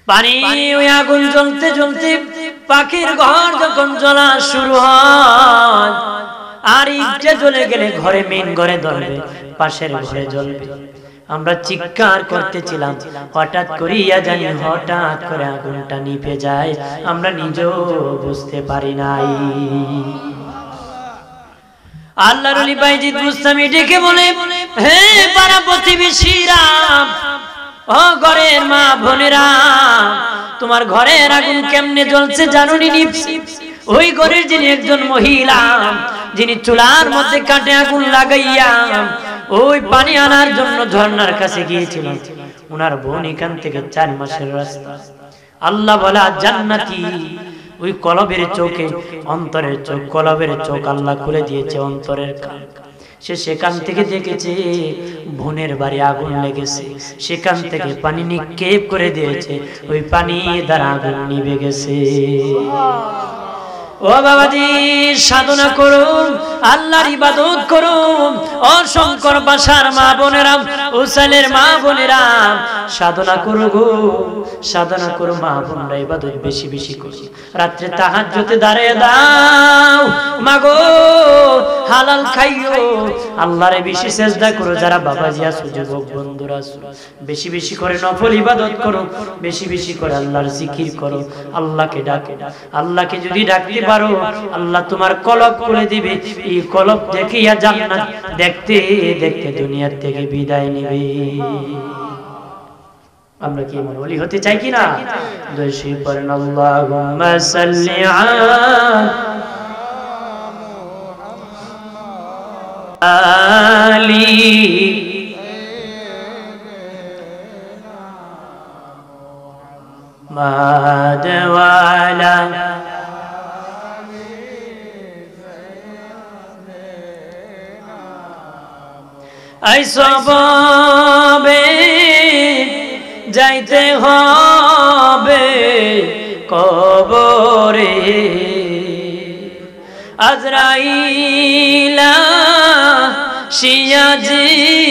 পানি ওই আগুন জ্বলতে জ্বলতে পাখির ঘর যখন জ্বলা শুরু হয়, আর ইটটা জ্বলে গেলে ঘরে, মেন ঘরে ধরবে, পাশের ঘরে জ্বলবে। আমরা চিৎকার করতেছিলাম, হঠাৎ করিয়া জানি হঠাৎ করে আগুনটা নিভে যায়, আমরা নিজেও বুঝতে পারি নাই। আল্লাহর ওলি বাইজিদ বুস্তামি ডেকে বলে, হে পাড়া প্রতিবেশীরা, ও ঘরের মা বোনেরা, তোমার ঘরের আগুন কেমনে জ্বলছে জানো নি? ওই ঘরের যিনি একজন মহিলা, যিনি চুলার মধ্যে কাঠে আগুন লাগাইয়া ওই পানি আনার জন্য ঝর্ণার কাছে গিয়েছিল, ওনার বোন এখান থেকে 4 মাসের রাস্তা। আল্লাহ বলা জান্নাতি ওই কলবের চোখে, অন্তরের চোখ, কলবের চোখ আল্লাহ খুলে দিয়েছে, অন্তরের কান। সে সেখান থেকে দেখেছে বোনের বাড়ি আগুন লেগেছে, সেখান থেকে পানি নিক্ষেপ করে দিয়েছে, ওই পানি দ্বারা আগুন নিভে গেছে। ও বাবাজি, সাধনা করুন, আল্লাহর ইবাদত করুন। ও শঙ্কর বাসার মা বোনেরা, উসাইলের মা বোনেরা, সাধনা করো গো, সাধনা করো মা বোনরা, ইবাদত বেশি বেশি করো। রাত্রে তাহাজ্জুদে দাঁড়িয়ে দাও, মাগো হালাল খাইও, আল্লাহরে বেশি সিজদা করো। যারা বাবাজি আছো, যুবক বন্ধুরা আছো, বেশি বেশি করে নফল ইবাদত করো, বেশি বেশি করে আল্লাহর জিকির করো, আল্লাহকে ডাকো। আল্লাহকে যদি ডাকতে পারো, আল্লাহ তোমার কলব খুলে দিবে। এই কলব দেখিয়া জান্নাত দেখতে দেখতে দুনিয়ার থেকে বিদায় নেবে। আমরা কি এমন ওলি হতে চাই কিনা? দোষী পড়েন আল্লাহুম্মা সাল্লি আলি মাদওয়ালা আই সবে যাইতে হবে কবরে, আজরাইলা শিয়াজিদিন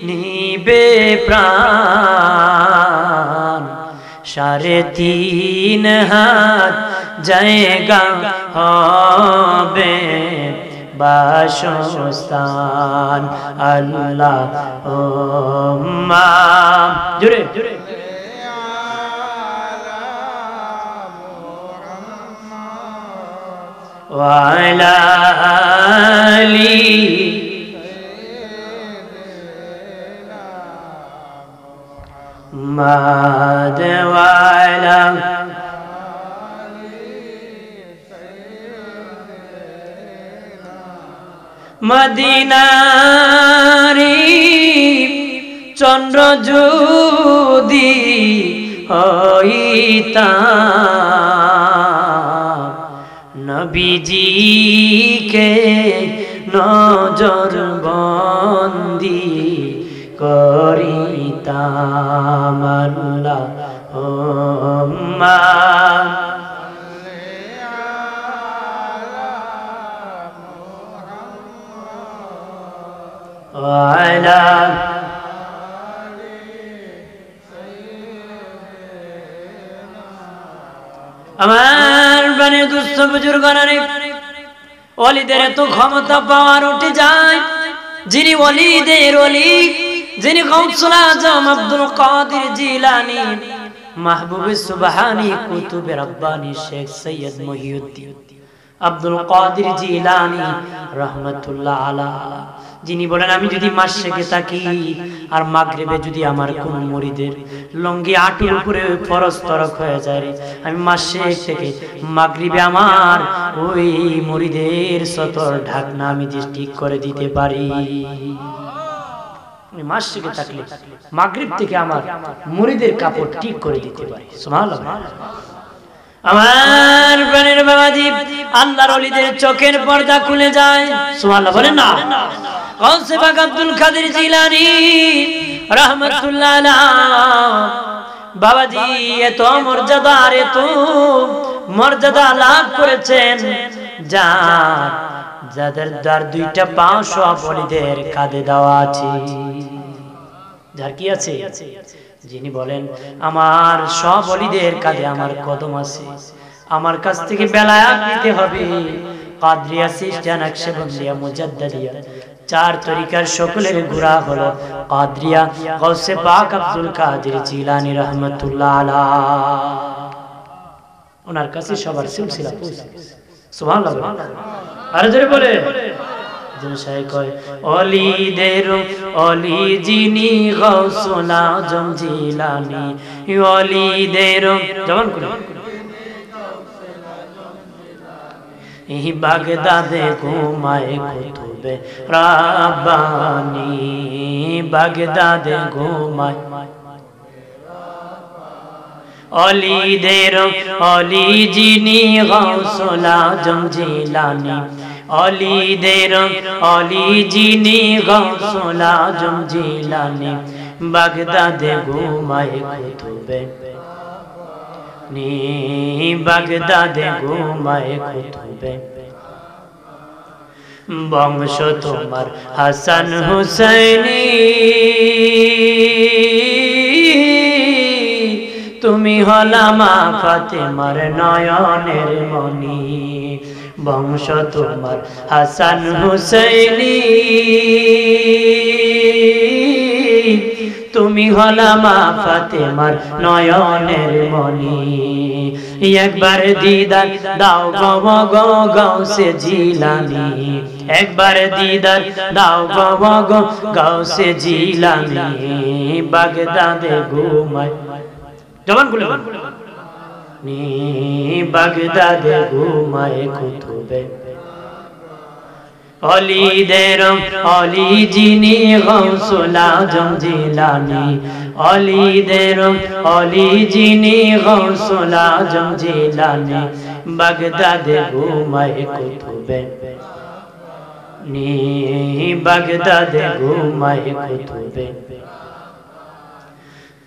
নিবে প্রাণ 3.5 হাত জায়গা হবে বাসস্থান আল্লাহুম্মা জোরে জোরে ওয়া আলা আলি মুহাম্মদ ওয়া আলা মদিনারি চন্দ্র যদি হইতা নবীজিকে নজর বন্দি করিতাম আল্লাহুম্মা ওয়ালা আমার বানে দুস্থ বুজুর্গরা রে ওলিদের তো ক্ষমতা পাওয়ার উঠে যায় যিনি ওলিদের ওলি যিনি গাউসুল আজম আব্দুল কাদের জিলানী মাহবুব সুবহানী কুতুব রব্বানী শেখ সৈয়দ মহিউদ্দিন আব্দুল কাদের জিলানী রাহমাতুল্লাহ আলাইহি যিনি বলেন আমি যদি মাশরিকে থাকি আর মাগরিবে যদি আমার কোন মুরিদের লঙ্গি আঁটুর উপরে ফরজ তরক হয়ে যায় আমি মাশরিক থেকে মাগরিবে আমার ওই মুরিদের সতর ঢাকনা আমি ঠিক করে দিতে পারি আমি মাশরিকে থাকলে মাগরিব থেকে আমার মুরিদের কাপড় ঠিক করে দিতে পারি সুবহানাল্লাহ আমার প্রাণের বাবাজি আল্লাহর ওলিদের চোখের পর্দা খুলে যায় সুবহানাল্লাহ বলেন না গাউসে পাক আব্দুল কাদের জিলানী রাহমাতুল্লাহ আলাইহি বাবাজি এত মর্যাদা আর এত মর্যাদা লাভ করেছেন যাদের দ্বার দুইটা পা সব ওলিদের কাঁধে দেওয়া আছে যার কি আছে যিনি বলেন আমার সব ওলিদের কাঁধে আমার কদম আছে আমার কাছ থেকে বেলায়াত নিতে হবে কাদরিয়া সিস্টান নকশবন্দিয়া মুজাদ্দিদিয়া চার তরিকার সকলের গুরা হলো কাদরিয়া গাউসে পাক আব্দুল কাদের জিলানী রাহমাতুল্লাহ আলাইহি ওনার কাছে সবার সিলসিলা পৌঁছে গেছে সুবহানাল্লাহ আর জোরে বলে যেন শাইখ কয় ওলিদের ওলি যিনি গাউসুল আজম জিলানী ওলিদের জবান করে এই বাগদাদে ঘুমায় কুতুবে রাব্বানী বাগদাদে ঘুমায় ওলিদের ওলি যিনি গাউসুল আজম জিলানী ওলিদের ওলি যিনি গাউসুল আজম জিলানী বাগদাদে ঘুমায় কুতুবে নি বাগদাদে ঘুমায় কুতুবে বংশ তোমার হাসান হুসাইনি তুমি হলা মা ফাতেমার নয়নের মনি বংশ তোমার হাসান হুসাইনি তুমি হলা মা ফাতেমার নয়নের মনি একবার দিদার দাও গো গো গাউসে জিলানী একবার দিদার দাও গো গো গাউসে জিলানী বাগদাদে ঘুমায় জবান খুলে নি বাগদাদে ঘুমায় কুতুবে ওলিদের ওলি যিনি গাউসুল আজম জিলানী ওলিদের ওলি যিনি গাউসুল আজম জিলানী বাগদাদে ঘুমায় কুতুবে নি বাগদাদে ঘুমায় কুতুবে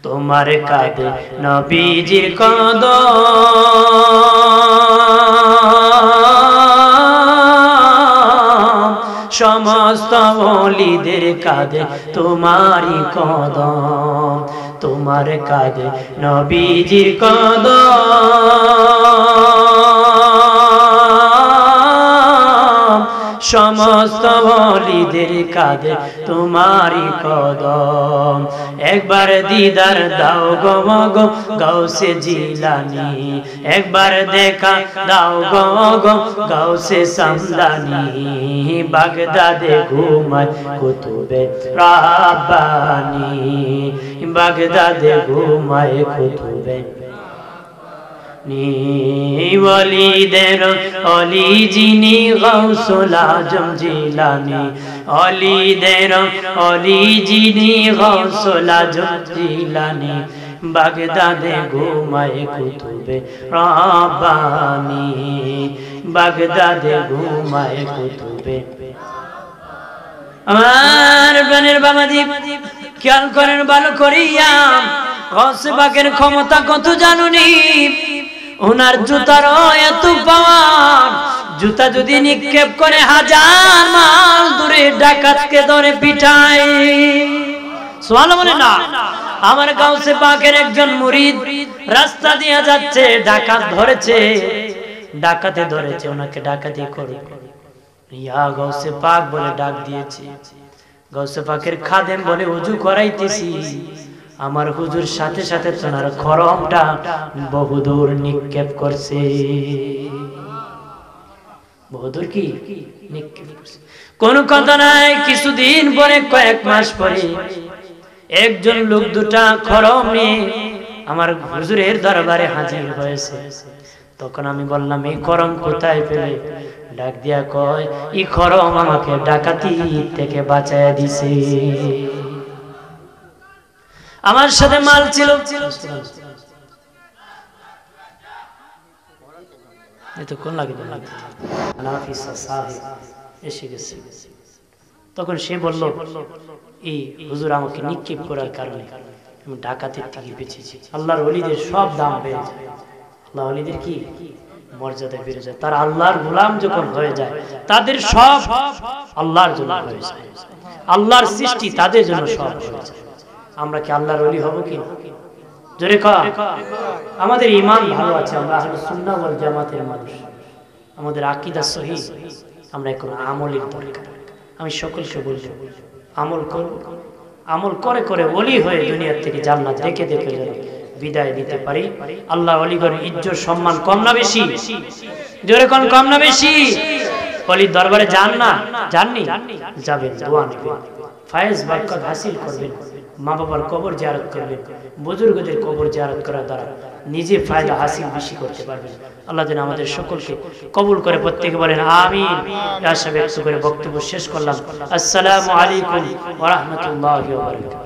তোমার কাঁধে নবীজির কদম সমস্ত ওলিদের কাঁধে তোমারই কদম, তোমার কাঁধে নবীজির কদম, সমস্ত ওলিদের কাঁধে তোমারই কদম। একবার দিদার দাও গো গো গাউসে জিলানি, একবার দেখা দাও গো গো গাউসে সামদানি, বাগদাদে ঘুমায় কুতুবে রাব্বানি, বাগদাদে ঘুমায় কুতুবে ওয়ালিদের অলি যিনি গাউসুল আজম জিলানি, অলিদের অলি যিনি গাউসুল আজম জিলানি, বাগদাদে ঘুমায় কুতুবে রাব্বানি, বাগদাদে ঘুমায় কুতুবে। আমার প্রাণের বাবাজি খেয়াল করেন ভালো করিয়া, গাউসে পাকের ক্ষমতা কত জানুনি। ওনার জুতার এত পাওয়ার, জুতা যদি নিক্ষেপ করে 1000 মাইল দূরে ডাকাতকে ধরে পিটায়। সুবহানাল্লাহ বলে না। আমার গাউসে পাকের একজন মুরিদ রাস্তা দিয়ে যাচ্ছে, ডাকাত ধরেছে, ডাকাতে ধরেছে, ওনাকে ডাকাতি করে ইয়া গাউসে পাক বলে ডাক দিয়েছে। গাউসে পাকের খাদেম বলে ওযু করাইতেছি, আমার হুজুর সাথে সাথে তোমার খরমটা বহুদূর নিক্ষেপ করছে, বহুদূর কি নিক্ষেপ করছে। কোন কথা নাই। কিছুদিন পরে, কয়েক মাস পরে একজন লোক দুটা খরম নিয়ে আমার হুজুরের দরবারে হাজির হয়েছে। তখন আমি বললাম এই খরম কোথায় পেলে? ডাক দিয়া কয় এই খরম আমাকে ডাকাতি থেকে বাঁচায় দিছে। আমার সাথে মাল ছিল, তখন সে বলল এই হুজুর আমাকে নিক্ষেপ করার কারণে আমি ডাকাতের থেকে বেঁচেছি। আল্লাহর ওলিদের সব দাম বেড়ে যায়, আল্লাহ ওলিদের কি মর্যাদা বেড়ে যায়। তারা আল্লাহর গোলাম যখন হয়ে যায়, তাদের সব আল্লাহর জন্য হয়ে যায়, আল্লাহর সৃষ্টি তাদের জন্য সব হয়ে যায়। আমরা কি আল্লাহর ওলি হব কি? জোরে কর। আমাদের ঈমান ভালো আছে, আমরা আহলে সুন্নাহ ওয়াল জামাতের মানুষ, আমাদের আকীদা সহিহ। আমরা এখন আমলের দরকার। আমি সকলকে বলবো আমল করব, আমল করে করে ওলি হয়ে দুনিয়া থেকে জান্নাত দেখে দেখে যেন বিদায় দিতে পারি। আল্লাহ ওলিগণের ইজ্জত সম্মান কম না বেশি? জোরে কোন কম না বেশি? ওলির দরবারে যান না? যাননি? যাবেন, দোয়া নেবেন, ফায়েজ বরকত হাসিল করবেন, মা বাবার কবর জিয়ারত করবেন, বুজুর্গদের কবর জিয়ারত করার দ্বারা নিজে ফায়দা হাসিল বেশি করতে পারবেন। আল্লাহ যেন আমাদের সকলকে কবুল করে। প্রত্যেকে বলেন আমিন। আশা ব্যক্ত করে বক্তব্য শেষ করলাম। আসসালামু আলাইকুম ওয়া রাহমাতুল্লাহি ওয়া বারাকাতুহু।